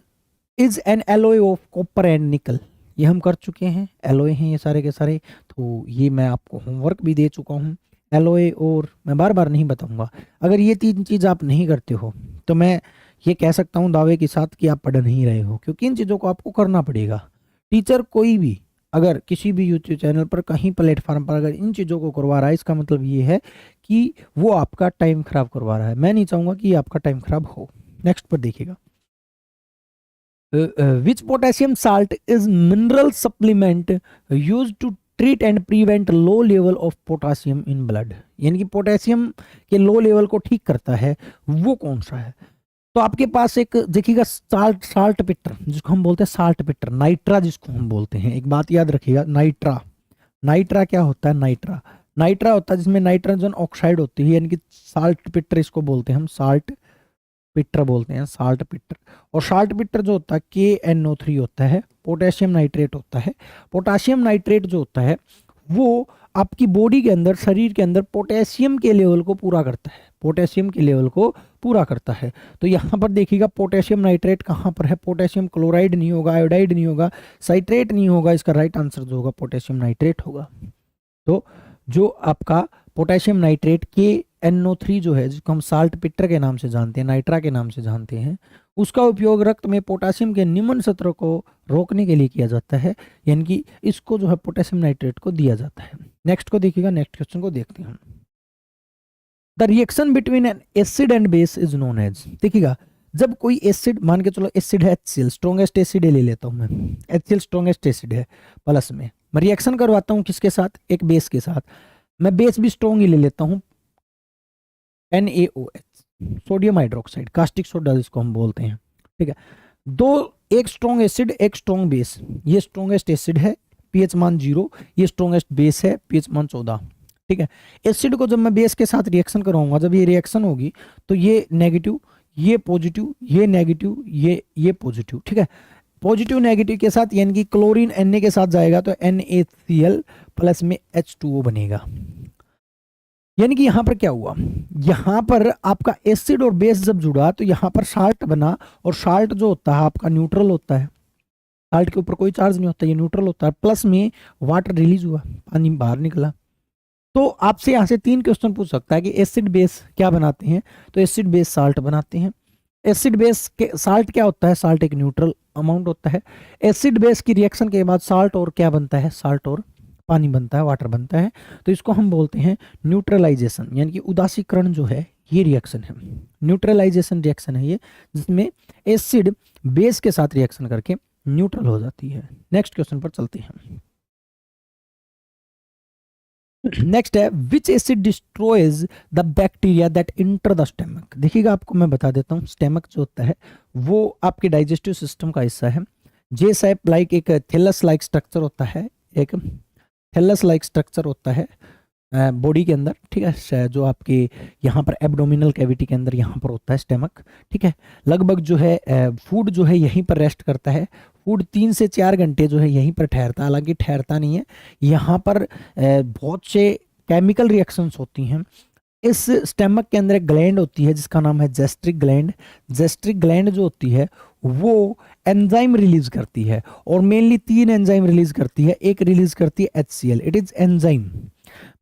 is an alloy of copper and nickel. ये हम कर चुके हैं, एलॉय हैं ये सारे के सारे, तो ये मैं आपको होमवर्क भी दे चुका हूँ। एलॉय, और मैं बार बार नहीं बताऊंगा, अगर ये 3 चीज़ आप नहीं करते हो तो मैं ये कह सकता हूँ दावे के साथ कि आप पढ़ नहीं रहे हो, क्योंकि इन चीज़ों को आपको करना पड़ेगा। टीचर कोई भी अगर किसी भी यूट्यूब चैनल पर, कहीं प्लेटफॉर्म पर अगर इन चीज़ों को करवा रहा है, इसका मतलब ये है कि वो आपका टाइम खराब करवा रहा है। मैं नहीं चाहूँगा कि आपका टाइम खराब हो। नेक्स्ट पर देखिएगा, which potassium salt is mineral supplement used to treat and prevent low level of potassium in blood। यानी कि पोटेशियम के लो लेवल को ठीक करता है, वो कौन सा है। तो आपके पास एक देखिएगा साल्ट पिटर, जिसको हम बोलते हैं साल्ट पिटर, नाइट्रा जिसको हम बोलते हैं। एक बात याद रखिएगा, नाइट्रा, नाइट्रा क्या होता है, नाइट्रा, नाइट्रा होता है जिसमें नाइट्रोजन ऑक्साइड होती है, यानी कि साल्ट पिटर इसको बोलते हैं हम, साल्ट पिटर बोलते हैं, साल्ट पिटर। और साल्ट पिटर जो होता है KNO3 होता है, पोटेशियम नाइट्रेट होता है। पोटेशियम नाइट्रेट जो होता है वो आपकी बॉडी के अंदर, शरीर के अंदर पोटेशियम के लेवल को पूरा करता है, पोटेशियम के लेवल को पूरा करता है। तो यहाँ पर देखिएगा पोटेशियम नाइट्रेट कहाँ पर है, पोटेशियम क्लोराइड नहीं होगा, आयोडाइड नहीं होगा, साइट्रेट नहीं होगा, इसका राइट आंसर जो होगा पोटेशियम नाइट्रेट होगा। तो जो आपका पोटेशियम नाइट्रेट KNO3 जो है, जिसको हम साल्ट पिटर के नाम से जानते हैं, नाइट्रा के नाम से जानते हैं, उसका उपयोग रक्त में पोटेशियम के निम्न स्तर को रोकने के लिए किया जाता है, यानी कि इसको जो है पोटेशियम नाइट्रेट को दिया जाता है। नेक्स्ट को देखिएगा, नेक्स्ट क्वेश्चन को देखते हैं। The reaction between an acid and base is known as. देखिएगा, जब कोई एसिड, मान के चलो एसिड है HCl, स्ट्रॉन्गेस्ट एसिड ले लेता हूं मैं, HCl स्ट्रॉन्गेस्ट एसिड है प्लस में, मैं रिएक्शन करवाता हूं किसके साथ, एक बेस के साथ, मैं बेस भी स्ट्रॉन्ग ही ले लेता हूं, NaOH, sodium hydroxide, caustic soda जिसको हम बोलते हैं। ठीक है, दो, एक स्ट्रॉन्ग एसिड, एक स्ट्रॉन्ग बेस, ये स्ट्रॉन्गेस्ट एसिड है, pH मान 0, ये स्ट्रॉन्गेस्ट बेस है, pH मान 14। ठीक है। एसिड को जब मैं बेस के साथ रिएक्शन कराऊंगा, जब ये रिएक्शन होगी तो ये नेगेटिव, ये पॉजिटिव, ये नेगेटिव, ये पॉजिटिव, ठीक है। पॉजिटिव नेगेटिव के साथ यानी कि क्लोरीन Na के साथ जाएगा तो NaCl प्लस में H2O बनेगा। यानी कि यहां पर क्या हुआ, यहां पर आपका एसिड और बेस जब जुड़ा तो यहां पर साल्ट बना, और साल्ट जो होता है आपका न्यूट्रल होता है, साल्ट के ऊपर कोई चार्ज नहीं होता, ये न्यूट्रल होता है, प्लस में वाटर रिलीज हुआ, पानी बाहर निकला। तो आपसे यहां से 3 क्वेश्चन पूछ सकता है कि एसिड बेस क्या बनाते हैं, तो एसिड बेस साल्ट बनाते हैं। एसिड बेस के साल्ट क्या होता है, साल्ट एक न्यूट्रल अमाउंट होता है। एसिड बेस की रिएक्शन के बाद साल्ट और क्या बनता है, साल्ट और पानी बनता है, वाटर बनता है। तो इसको हम बोलते हैं न्यूट्रलाइजेशन, यानी कि उदासीकरण जो है ये रिएक्शन है, न्यूट्रलाइजेशन रिएक्शन है ये, जिसमें एसिड बेस के साथ रिएक्शन करके न्यूट्रल हो जाती है। नेक्स्ट क्वेश्चन पर चलते हैं। नेक्स्ट है which acid destroys the bacteria that enter the stomach. देखिएगा आपको मैं बता देता हूँ, स्टेमक जो होता है वो आपके डाइजेस्टिव सिस्टम का हिस्सा है। जे शेप लाइक एक थैलस लाइक स्ट्रक्चर होता है, एक थैलस लाइक स्ट्रक्चर होता है बॉडी के अंदर, ठीक है, जो आपके यहाँ पर एब्डोमिनल कैविटी के अंदर यहाँ पर होता है स्टेमक, ठीक है। लगभग जो है फूड जो है यहीं पर रेस्ट करता है, फूड 3 से 4 घंटे जो है यहीं पर ठहरता है, हालांकि ठहरता नहीं है, यहाँ पर बहुत से केमिकल रिएक्शंस होती हैं। इस स्टेमक के अंदर एक ग्लैंड होती है जिसका नाम है जेस्ट्रिक ग्लैंड। जेस्ट्रिक ग्लैंड जो होती है वो एंजाइम रिलीज करती है, और मेनली 3 एंजाइम रिलीज करती है। एक रिलीज करती है HCl, it is enzyme.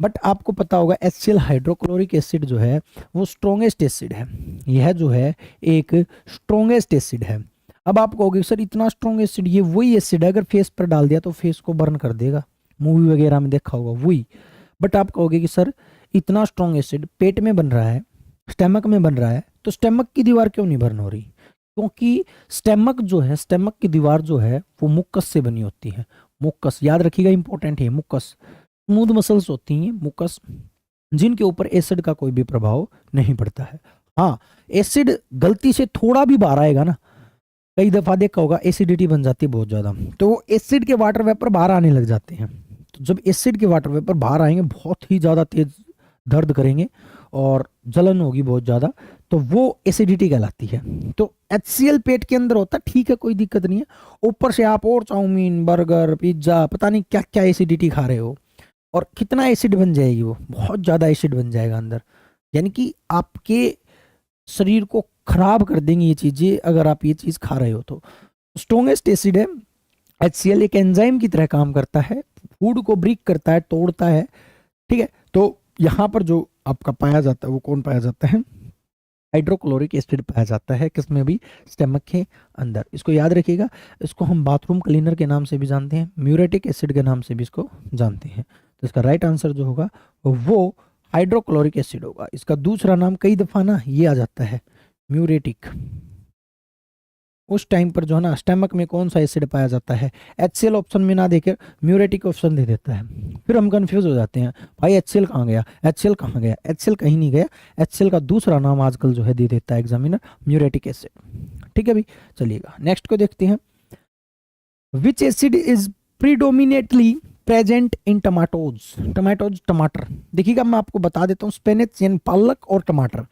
But आपको पता होगा HCl हाइड्रोक्लोरिक एसिड जो है वो स्ट्रॉन्गेस्ट एसिड है, यह जो है एक स्ट्रॉन्गेस्ट एसिड है। अब आप कहोगे सर इतना स्ट्रॉन्ग एसिड, ये वही एसिड है अगर फेस पर डाल दिया तो फेस को बर्न कर देगा, मूवी वगैरह में देखा होगा वही। बट आप कहोगे कि सर इतना स्ट्रॉन्ग एसिड पेट में बन रहा है, स्टेमक में बन रहा है, तो स्टेमक की दीवार क्यों नहीं बर्न हो रही? क्योंकि स्टेमक जो है, स्टेमक की दीवार जो है वो मुक्कस से बनी होती है। मुक्कस याद रखिएगा, इंपॉर्टेंट है मुक्कस। स्मूथ मसल्स होती हैं मुक्कस, जिनके ऊपर एसिड का कोई भी प्रभाव नहीं पड़ता है। हाँ, एसिड गलती से थोड़ा भी बाहर आएगा ना, कई दफा देखा होगा एसिडिटी बन जाती है बहुत ज्यादा, तो वो एसिड के वाटर वेपर बाहर आने लग जाते हैं। तो जब एसिड के वाटर वेपर बाहर आएंगे बहुत ही ज्यादा तेज दर्द करेंगे और जलन होगी बहुत ज्यादा, तो वो एसिडिटी कहलाती है। तो HCl पेट के अंदर होता है, ठीक है, कोई दिक्कत नहीं है। ऊपर से आप और चाउमीन, बर्गर, पिज्जा, पता नहीं क्या क्या एसिडिटी खा रहे हो, और कितना एसिड बन जाएगी, वो बहुत ज्यादा एसिड बन जाएगा अंदर, यानी कि आपके शरीर को खराब कर देंगी ये चीजें अगर आप ये चीज खा रहे हो। तो स्ट्रॉन्गेस्ट एसिड है HCl, एक एंजाइम की तरह काम करता है, फूड को ब्रेक करता है, तोड़ता है, ठीक है। तो यहाँ पर जो आपका पाया जाता है वो कौन पाया जाता है, हाइड्रोक्लोरिक एसिड पाया जाता है, किसमें भी, स्टेमक के अंदर। इसको याद रखिएगा, इसको हम बाथरूम क्लीनर के नाम से भी जानते हैं, म्यूरेटिक एसिड के नाम से भी इसको जानते हैं। तो इसका राइट आंसर जो होगा वो हाइड्रोक्लोरिक एसिड होगा। इसका दूसरा नाम कई दफा ना ये आ जाता है, म्यूरेटिक। उस टाइम पर जो है ना स्टेमक में कौन सा एसिड पाया जाता है, HCl ऑप्शन में ना देकर म्यूरेटिक ऑप्शन दे देता है, फिर हम कंफ्यूज हो जाते हैं, भाई HCl कहाँ गया, HCl कहाँ गया, HCl कहीं नहीं गया। HCl का दूसरा नाम आजकल जो है दे देता है एग्जामिनर, म्यूरेटिक एसिड। ठीक है भाई, चलिएगा नेक्स्ट को देखते हैं। विच acid is predominantly present in tomatoes. Tomatoes टमाटर, देखिएगा मैं आपको बता देता हूँ, स्पेनिच यानी पालक और टमाटर,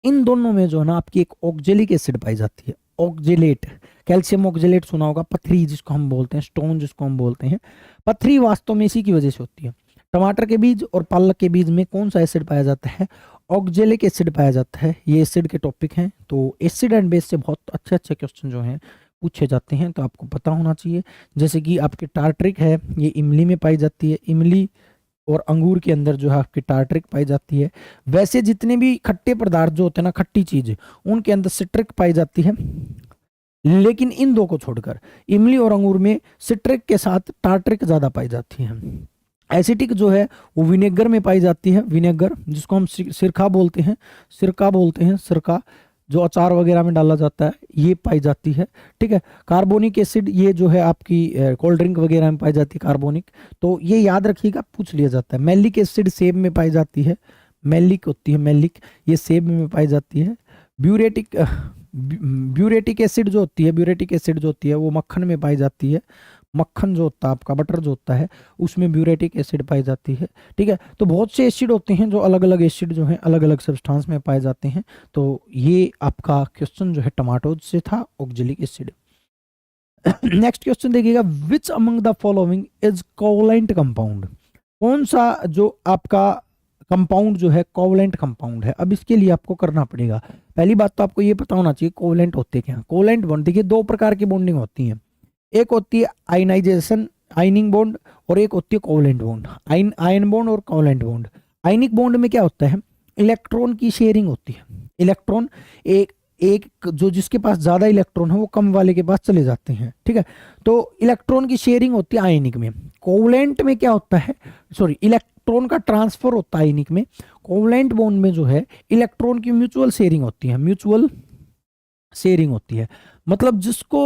इन दोनों में जो है ना आपकी एक ऑक्जेलिक एसिड पाई जाती है, ऑक्जेलेट। कैल्शियम ऑक्जेलेट सुना होगा, पथरी जिसको हम बोलते हैं, स्टोन जिसको हम बोलते हैं, पथरी वास्तव में इसी की वजह से होती है। टमाटर के बीज और पालक के बीज में कौन सा एसिड पाया जाता है, ऑक्जेलिक एसिड पाया जाता है। ये एसिड के टॉपिक हैं, तो एसिड एंड बेस से बहुत अच्छे अच्छे क्वेश्चन जो हैं पूछे जाते हैं, तो आपको पता होना चाहिए। जैसे कि आपकी टार्ट्रिक है, ये इमली में पाई जाती है, इमली और अंगूर के अंदर जो है आपकी टार्ट्रिक पाई जाती है। वैसे जितने भी खट्टे पदार्थ जो होते हैं ना, खट्टी चीज, उनके अंदर सिट्रिक पाई जाती है, लेकिन इन दो को छोड़कर इमली और अंगूर में सिट्रिक के साथ टार्ट्रिक ज्यादा पाई जाती है। एसिटिक जो है वो विनेगर में पाई जाती है, विनेगर जिसको हम सिरका बोलते हैं, सिरका जो अचार वगैरह में डाला जाता है, ये पाई जाती है। ठीक है, कार्बोनिक एसिड ये जो है आपकी कोल्ड ड्रिंक वगैरह में पाई जाती है कार्बोनिक, तो ये याद रखिएगा, पूछ लिया जाता है। मैलिक एसिड सेब में पाई जाती है, मैलिक होती है, मैलिक ये सेब में पाई जाती है। ब्यूरेटिक एसिड जो होती है, वो मक्खन में पाई जाती है, मक्खन जो होता है आपका, बटर जो होता है, उसमें ब्यूरेटिक एसिड पाई जाती है। ठीक है, तो बहुत से एसिड होते हैं जो अलग अलग एसिड जो है अलग अलग सब्सटेंस में पाए जाते हैं। तो ये आपका क्वेश्चन जो है टमाटोज से था, ऑक्जेलिक एसिड। नेक्स्ट क्वेश्चन देखिएगा, which among the following is covalent compound. कौन सा जो आपका कंपाउंड जो है कोवलेंट कंपाउंड है। अब इसके लिए आपको करना पड़ेगा, पहली बात तो आपको ये पता होना चाहिए कोवलेंट होते क्या। कोवलेंट बॉन्ड देखिए दो प्रकार की बॉन्डिंग होती है, एक होती है आयनाइजेशन आयनिंग बॉन्ड, और एक होती है कोवलेंट बॉन्ड। आयन बॉन्ड और कोवलेंट बॉन्ड। आयनिक बॉन्ड में क्या होता है, इलेक्ट्रॉन की शेयरिंग होती है। इलेक्ट्रॉन एक एक जो जिसके पास ज्यादा इलेक्ट्रॉन है वो कम वाले के पास चले जाते हैं। ठीक है, तो इलेक्ट्रॉन की शेयरिंग होती है आयनिक में। कोवलेंट में क्या होता है, सॉरी, इलेक्ट्रॉन का ट्रांसफर होता है आयनिक में। कोवलेंट बॉन्ड में जो है इलेक्ट्रॉन की म्यूचुअल शेयरिंग होती है। म्यूचुअल शेयरिंग होती है मतलब जिसको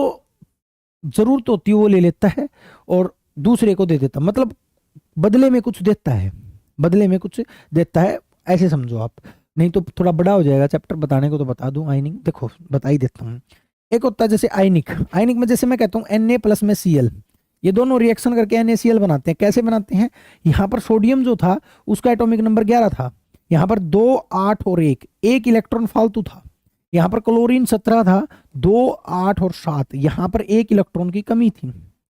जरूरत होती है वो ले लेता है और दूसरे को दे देता, मतलब बदले में कुछ देता है, बदले में कुछ देता है, ऐसे समझो आप। नहीं तो थोड़ा बड़ा हो जाएगा चैप्टर, बताने को तो बता दूं। आयनिक देखो बता ही देता हूँ। एक होता है जैसे आयनिक, आयनिक में जैसे मैं कहता हूँ Na प्लस में Cl, ये दोनों रिएक्शन करके NaCl बनाते हैं। कैसे बनाते हैं, यहाँ पर सोडियम जो था उसका एटॉमिक नंबर 11 था, यहाँ पर 2 8 और 1 इलेक्ट्रॉन फालतू था। यहाँ पर क्लोरीन 17 था, 2 8 और 7, यहाँ पर 1 इलेक्ट्रॉन की कमी थी,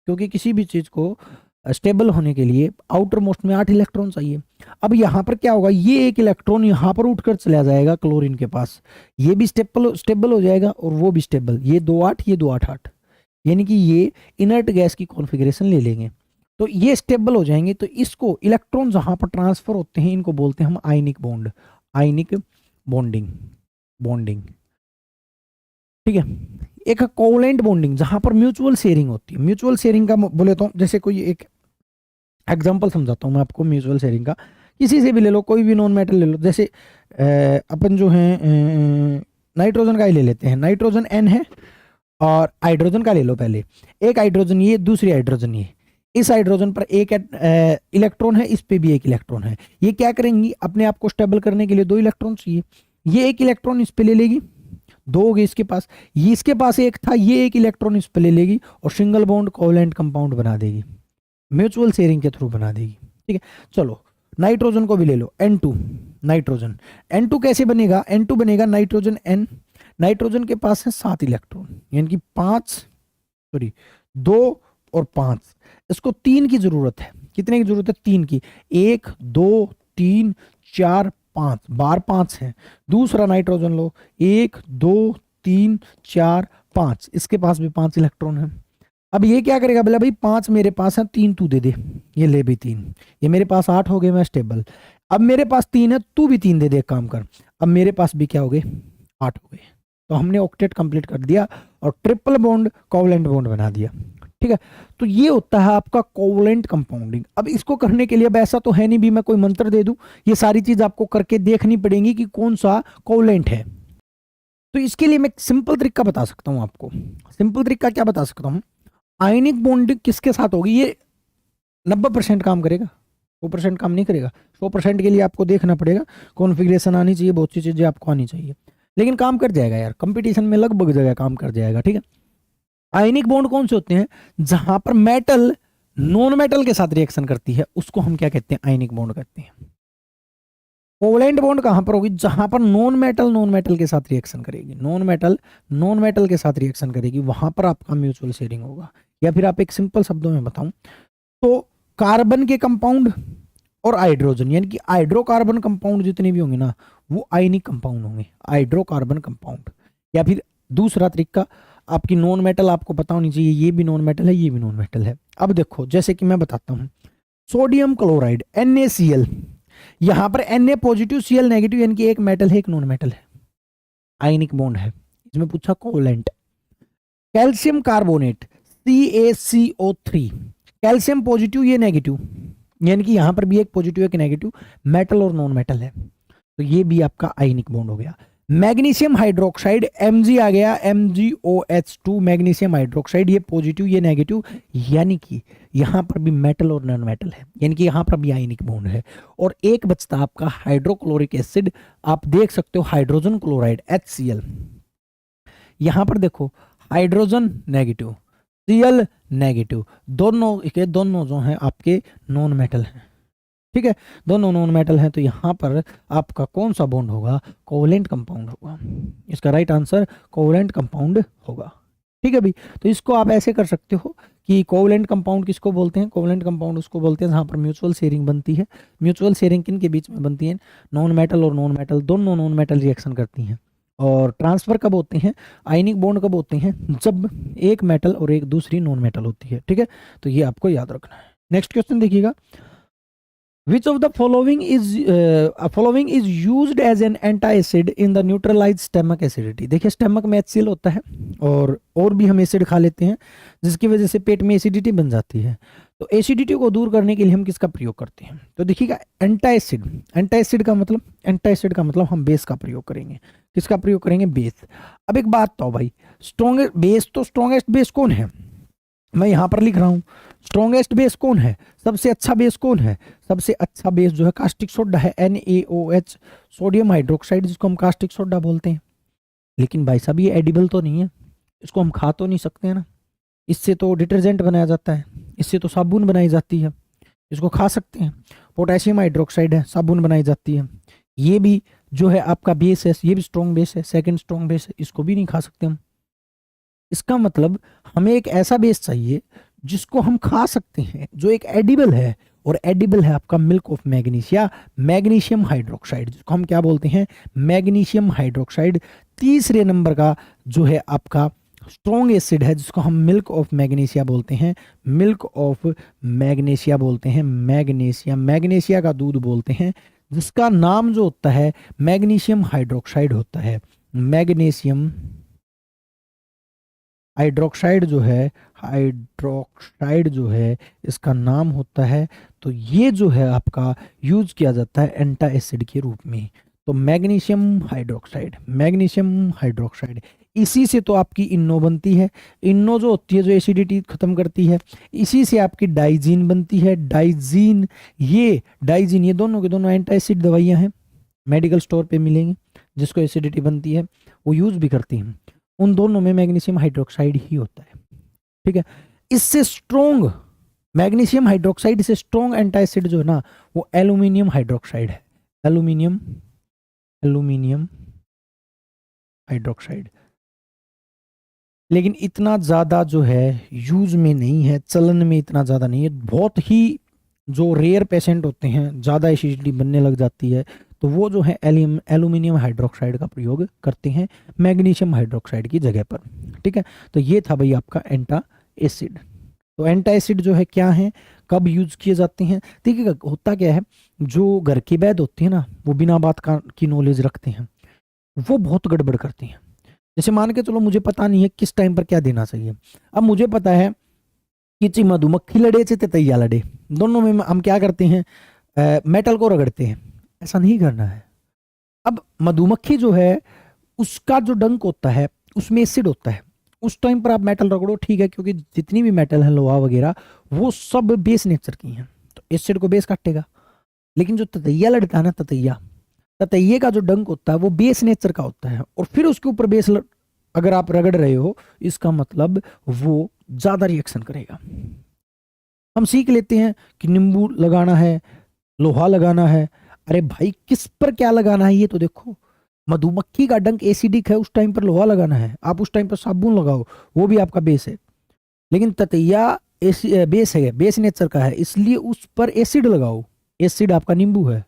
क्योंकि किसी भी चीज को स्टेबल होने के लिए आउटर मोस्ट में 8 इलेक्ट्रॉन चाहिए। अब यहाँ पर क्या होगा, ये 1 इलेक्ट्रॉन यहाँ पर उठकर चला जाएगा क्लोरीन के पास, ये भी स्टेबल हो जाएगा और वो भी स्टेबल, ये 2 8 ये 2 8 8, यानी कि ये इनर्ट गैस की कॉन्फ़िगरेशन ले लेंगे तो ये स्टेबल हो जाएंगे। तो इसको इलेक्ट्रॉन जहां पर ट्रांसफर होते हैं इनको बोलते हैं हम ionic bond, ionic bonding, bonding. ठीक है, एक कोवलेंट बॉन्डिंग जहां पर म्यूचुअल शेयरिंग होती है। म्यूचुअल शेयरिंग का बोले तो जैसे कोई एक एग्जांपल समझाता हूं मैं आपको म्यूचुअल शेयरिंग का, किसी से भी ले लो, कोई भी नॉन मेटल ले लो। जैसे अपन जो है नाइट्रोजन का ही ले लेते हैं, नाइट्रोजन N है और हाइड्रोजन का ले लो। पहले एक हाइड्रोजन ये, दूसरी हाइड्रोजन ये, इस हाइड्रोजन पर एक इलेक्ट्रॉन है, इस पे भी एक इलेक्ट्रॉन है। ये क्या करेंगी, अपने आप को स्टेबल करने के लिए 2 इलेक्ट्रॉन चाहिए, ये 1 इलेक्ट्रॉन इस पे ले लेगी, 2 हो गए इसके पास, ये इसके पास 1 था, ये 1 इलेक्ट्रॉन इस पे ले लेगी और सिंगल बॉन्ड कोवलेंट कंपाउंड बना देगी, म्यूचुअल शेयरिंग के थ्रू बना देगी। ठीक है, चलो नाइट्रोजन को भी ले लो, N2 नाइट्रोजन। N2 कैसे बनेगा, N2 बनेगा नाइट्रोजन N, नाइट्रोजन के पास है 7 इलेक्ट्रॉन, यानी कि 2 और 5, इसको 3 की जरूरत है। कितने की जरूरत है, 3 की, 1 2 3 4 5, बार 5 है। दूसरा नाइट्रोजन लो, 1 2 3 4 5, इसके पास भी 5 इलेक्ट्रॉन है। अब ये क्या करेगा, बोला भाई 5 मेरे पास है, 3 तू दे दे, ये ले भी 3, ये मेरे पास 8 हो गए, मैं स्टेबल। अब मेरे पास 3 है, तू भी 3 दे दे, काम कर। अब मेरे पास भी क्या हो गए, 8 हो गए। तो हमने ऑक्टेट कंप्लीट कर दिया और ट्रिपल बॉन्ड कोवलेंट बॉन्ड बना दिया। ठीक है, तो ये होता है आपका कोवलेंट कंपाउंडिंग। अब इसको करने के लिए अब ऐसा तो है नहीं भी मैं कोई मंत्र दे दूं, ये सारी चीज आपको करके देखनी पड़ेगी कि कौन सा कोवलेंट है। तो इसके लिए मैं सिंपल तरीका बता सकता हूं आपको। सिंपल तरीका क्या बता सकता हूं, आयनिक बॉन्डिंग किसके साथ होगी, ये 90% काम करेगा, 100% काम नहीं करेगा। 100% के लिए आपको देखना पड़ेगा, कॉन्फ़िगरेशन आनी चाहिए, बहुत सी चीजें आपको आनी चाहिए, लेकिन काम कर जाएगा यार, कंपटीशन में लगभग जगह काम कर जाएगा। ठीक है, आयनिक बॉन्ड कौन से होते हैं, जहां पर मेटल नॉन मेटल के साथ रिएक्शन करती है उसको हम क्या कहते हैं, आयनिक बॉन्ड कहते हैं। कोवलेंट बॉन्ड कहां पर होगी, जहां पर नॉन मेटल के साथ रिएक्शन करेगी, नॉन मेटल के साथ रिएक्शन करेगी, वहां पर आपका म्यूचुअल शेयरिंग होगा। या फिर आप एक सिंपल शब्दों में बताऊं तो कार्बन के कंपाउंड और हाइड्रोजन, यानी कि हाइड्रोकार्बन कंपाउंड जितने भी होंगे ना वो आयनिक कंपाउंड होंगे, हाइड्रोकार्बन कंपाउंड। या फिर दूसरा तरीका, आपकी नॉन मेटल आपको पता होनी चाहिए, ये भी नॉन मेटल है, ये भी नॉन मेटल है। अब देखो जैसे कि मैं बताता हूं, सोडियम क्लोराइड NaCl, यहां पर Na पॉजिटिव Cl नेगेटिव, यानी कि एक मेटल है एक नॉन मेटल है, आयनिक बॉन्ड है, इसमें पूछा covalent. Calcium carbonate CaCO3, calcium positive ये नेगेटिव, यानी कि यहां पर भी एक पॉजिटिव एक नेगेटिव, मेटल और नॉन मेटल है, तो ये भी आपका आयनिक बॉन्ड हो गया। मैग्नीशियम हाइड्रोक्साइड Mg आ गया, MgOH2, मैग्नीशियम हाइड्रोक्साइड, ये पॉजिटिव ये नेगेटिव, यानी कि यहां पर भी मेटल और नॉन मेटल है, यानी कि यहां पर भी आयनिक बॉन्ड है। और एक बचता आपका हाइड्रोक्लोरिक एसिड, आप देख सकते हो हाइड्रोजन क्लोराइड HCl, यहां पर देखो हाइड्रोजन नेगेटिव, Cl नेगेटिव, दोनों के दोनों जो हैं आपके नॉन मेटल हैं, ठीक है, दोनों नॉन मेटल हैं, तो यहाँ पर आपका कौन सा बॉन्ड होगा, कोवेलेंट कंपाउंड होगा। इसका राइट आंसर कोवेलेंट कंपाउंड होगा, ठीक है भाई। तो इसको आप ऐसे कर सकते हो कि कोवेलेंट कंपाउंड किसको बोलते हैं, कोवेलेंट कंपाउंड उसको बोलते हैं जहाँ पर म्यूचुअल शेयरिंग बनती है। म्यूचुअल शेयरिंग किन के बीच में बनती है, नॉन मेटल और नॉन मेटल, दोनों नॉन मेटल रिएक्शन करती हैं। और ट्रांसफर कब होते हैं, आयनिक बॉन्ड कब होते हैं, जब एक मेटल और एक दूसरी नॉन मेटल होती है, ठीक है। तो ये आपको याद रखना है। नेक्स्ट क्वेश्चन देखिएगा, Which of the following is used as an antacid in the neutralize stomach acidity। देखिए स्टमक में HCl होता है और भी हम एसिड खा लेते हैं जिसकी वजह से पेट में एसिडिटी बन जाती है। तो एसिडिटी को दूर करने के लिए हम किसका प्रयोग करते हैं, तो देखिएगा एंटाएसिड। एंटाएसिड का मतलब हम बेस का प्रयोग करेंगे। किसका प्रयोग करेंगे, बेस। अब एक बात तो भाई, स्ट्रॉन्गेस्ट बेस कौन है, मैं यहां पर लिख रहा हूं स्ट्रॉन्गेस्ट बेस कौन है, सबसे अच्छा बेस कौन है, सबसे अच्छा बेस जो है कास्टिक सोडा है, NaOH, सोडियम हाइड्रोक्साइड, जिसको हम कास्टिक सोडा बोलते हैं। लेकिन भाई साहब ये एडिबल तो नहीं है, इसको हम खा तो नहीं सकते हैं ना, इससे तो डिटर्जेंट बनाया जाता है, इससे तो साबुन बनाई जाती है, इसको खा सकते हैं। पोटेशियम हाइड्रोक्साइड है, साबुन बनाई जाती है। ये भी जो है आपका बेस है, ये भी स्ट्रॉन्ग बेस है, सेकेंड स्ट्रॉन्ग बेस है, इसको भी नहीं खा सकते हम। इसका मतलब हमें एक ऐसा बेस चाहिए जिसको हम खा सकते हैं, जो एक एडिबल है, और एडिबल है आपका milk of magnesia, magnesium hydroxide, जिसको हम क्या बोलते हैं, मैग्नीशियम हाइड्रोक्साइड। तीसरे नंबर का जो है आपका स्ट्रॉन्ग एसिड है जिसको हम मिल्क ऑफ मैग्नीशिया बोलते हैं, मिल्क ऑफ मैग्नीशिया बोलते हैं, मैग्नीशिया का दूध बोलते हैं, जिसका नाम जो होता है मैग्नीशियम हाइड्रोक्साइड होता है। मैग्नीशियम हाइड्रोक्साइड जो है इसका नाम होता है। तो ये जो है आपका यूज किया जाता है एंटा एसिड के रूप में। तो मैग्नीशियम हाइड्रोक्साइड, इसी से तो आपकी इन्नो बनती है। इन्नो जो होती है जो एसिडिटी खत्म करती है, इसी से आपकी डाइजीन बनती है। डाइजीन ये दोनों के दोनों एंटा एसिड दवाइयां हैं, मेडिकल स्टोर पे मिलेंगी, जिसको एसिडिटी बनती है वो यूज भी करती हैं। उन दोनों में मैग्नीशियम हाइड्रोक्साइड ही होता है, ठीक है। इससे स्ट्रॉन्ग मैग्नीशियम हाइड्रोक्साइड से स्ट्रॉन्ग एंटासिड जो है ना वो एल्यूमिनियम हाइड्रोक्साइड है, एल्यूमिनियम हाइड्रोक्साइड। लेकिन इतना ज्यादा जो है यूज में नहीं है, चलन में इतना ज्यादा नहीं है। बहुत ही जो रेयर पेशेंट होते हैं, ज्यादा एसिडिटी बनने लग जाती है, तो वो जो है एल्यूमिनियम हाइड्रोक्साइड का प्रयोग करते हैं मैग्नीशियम हाइड्रोक्साइड की जगह पर, ठीक है। तो ये था भाई आपका एंटा एसिड। तो एंटा एसिड जो है क्या है, कब यूज किए जाते हैं, देखिए होता क्या है, जो घर के वैद्य होते हैं ना वो बिना बात की नॉलेज रखते हैं, वो बहुत गड़बड़ करते हैं। जैसे मान के चलो मुझे पता नहीं है किस टाइम पर क्या देना चाहिए। अब मुझे पता है कि ची मधुमक्खी लड़े चे ततैया लड़े, दोनों में हम क्या करते हैं, मेटल को रगड़ते हैं। ऐसा नहीं करना है। अब मधुमक्खी जो है उसका जो डंक होता है उसमें एसिड होता है, उस टाइम पर आप मेटल रगड़ो, ठीक है, क्योंकि जितनी भी मेटल है लोहा वगैरह वो सब बेस नेचर की हैं, तो एसिड को बेस काटेगा। लेकिन जो ततैया लड़ता है ना, ततैये का जो डंक होता है वो बेस नेचर का होता है, और फिर उसके ऊपर अगर आप रगड़ रहे हो, इसका मतलब वो ज्यादा रिएक्शन करेगा। हम सीख लेते हैं कि नींबू लगाना है, लोहा लगाना है। अरे भाई किस पर क्या लगाना है ये तो देखो। मधुमक्खी का डंक एसिडिक है, उस टाइम पर लोहा लगाना है, आप उस टाइम पर साबुन लगाओ, वो भी आपका बेस है। लेकिन ततैया बेस है, बेस नेचर का है, इसलिए उस पर एसिड लगाओ, एसिड आपका नींबू है।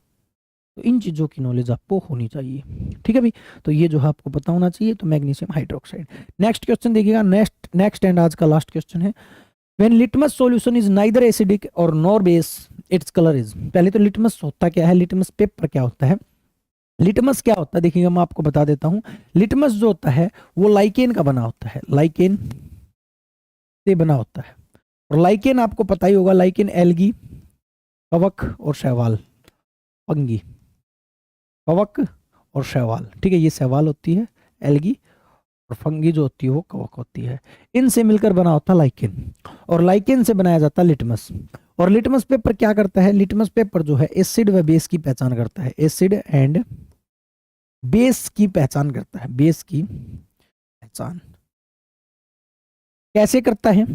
तो इन चीजों की नॉलेज आपको होनी चाहिए, ठीक है भाई। तो ये जो है आपको पता होना चाहिए। तो मैग्नीशियम हाइड्रोक्साइड। नेक्स्ट क्वेश्चन देखिएगा, नेक्स्ट एंड आज का लास्ट क्वेश्चन है, when litmus solution is neither acidic और nor base its colour is. पहले तो लिटमस होता क्या है, लिटमस पेपर क्या होता है, लिटमस क्या होता है देखिएगा, मैं आपको बता देता हूं। लिटमस जो होता है वो लाइकेन का बना होता है, लाइकेन से बना होता है। और लाइकेन आपको पता ही होगा, लाइकेन एल्गी, कवक और शैवाल, फंगी, कवक और शैवाल, ठीक है, ये शैवाल होती है, एल्गी, और फंगी जो होती है वो कवक होती है। इनसे मिलकर बना होता है लाइकेन, और लाइकेन से बनाया जाता है लिटमस। और लिटमस पेपर क्या करता है, लिटमस पेपर जो है एसिड व बेस की पहचान करता है, एसिड एंड बेस की पहचान करता है, बेस की पहचान कैसे करता है?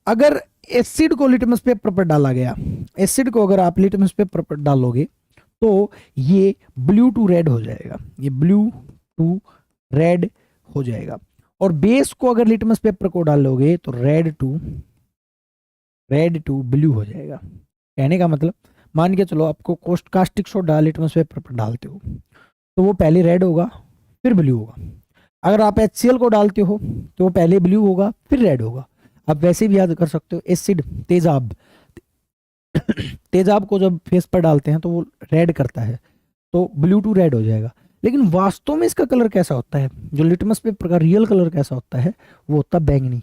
अगर एसिड को लिटमस पेपर पर डाला गया, एसिड को अगर आप लिटमस पेपर पर डालोगे तो ये ब्लू टू रेड हो जाएगा, ये ब्लू टू रेड हो जाएगा। और बेस को अगर लिटमस पेपर को डालोगे तो रेड टू ब्लू हो जाएगा। कहने का मतलब, मान के चलो आपको कास्टिक सोडा लिटमस पेपर पर डालते हो तो वो पहले रेड होगा फिर ब्लू होगा। अगर आप HCl को डालते हो तो वो पहले ब्लू होगा फिर रेड होगा। आप वैसे भी याद कर सकते हो, एसिड तेजाब तेजाब को जब फेस पर डालते हैं तो वो रेड करता है, तो ब्लू टू रेड हो जाएगा। लेकिन वास्तव में इसका कलर कैसा होता है, जो लिटमस पेपर का रियल कलर कैसा होता है, वो होता है बैंगनी।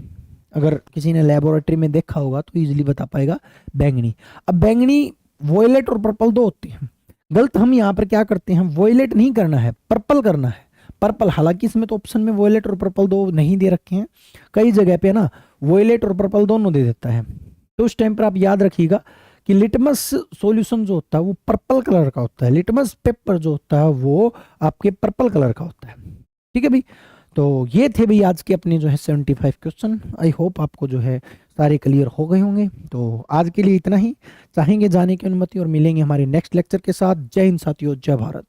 अगर किसी ने लेबोरेटरी में देखा होगा तो इजीली बता पाएगा, बैंगनी। अब बैंगनी, वॉयलेट और पर्पल दो होती हैं। गलत हम यहाँ पर क्या करते हैं, वॉयलेट नहीं करना है, पर्पल करना है। पर्पल, हालांकि इसमें तो ऑप्शन में वॉयलेट और पर्पल दो नहीं दे रखे हैं, कई जगह पे ना वॉयलेट और पर्पल दोनों दे देता है। तो उस टाइम पर आप याद रखिएगा कि लिटमस सॉल्यूशन जो होता है वो पर्पल कलर का होता है, लिटमस पेपर जो होता है वो आपके पर्पल कलर का होता है। ठीक है भाई, तो ये थे भाई आज के अपने जो है 75 क्वेश्चन। आई होप आपको जो है सारे क्लियर हो गए होंगे। तो आज के लिए इतना ही, चाहेंगे जाने की अनुमति और मिलेंगे हमारे नेक्स्ट लेक्चर के साथ। जय हिंद साथियों, जय भारत।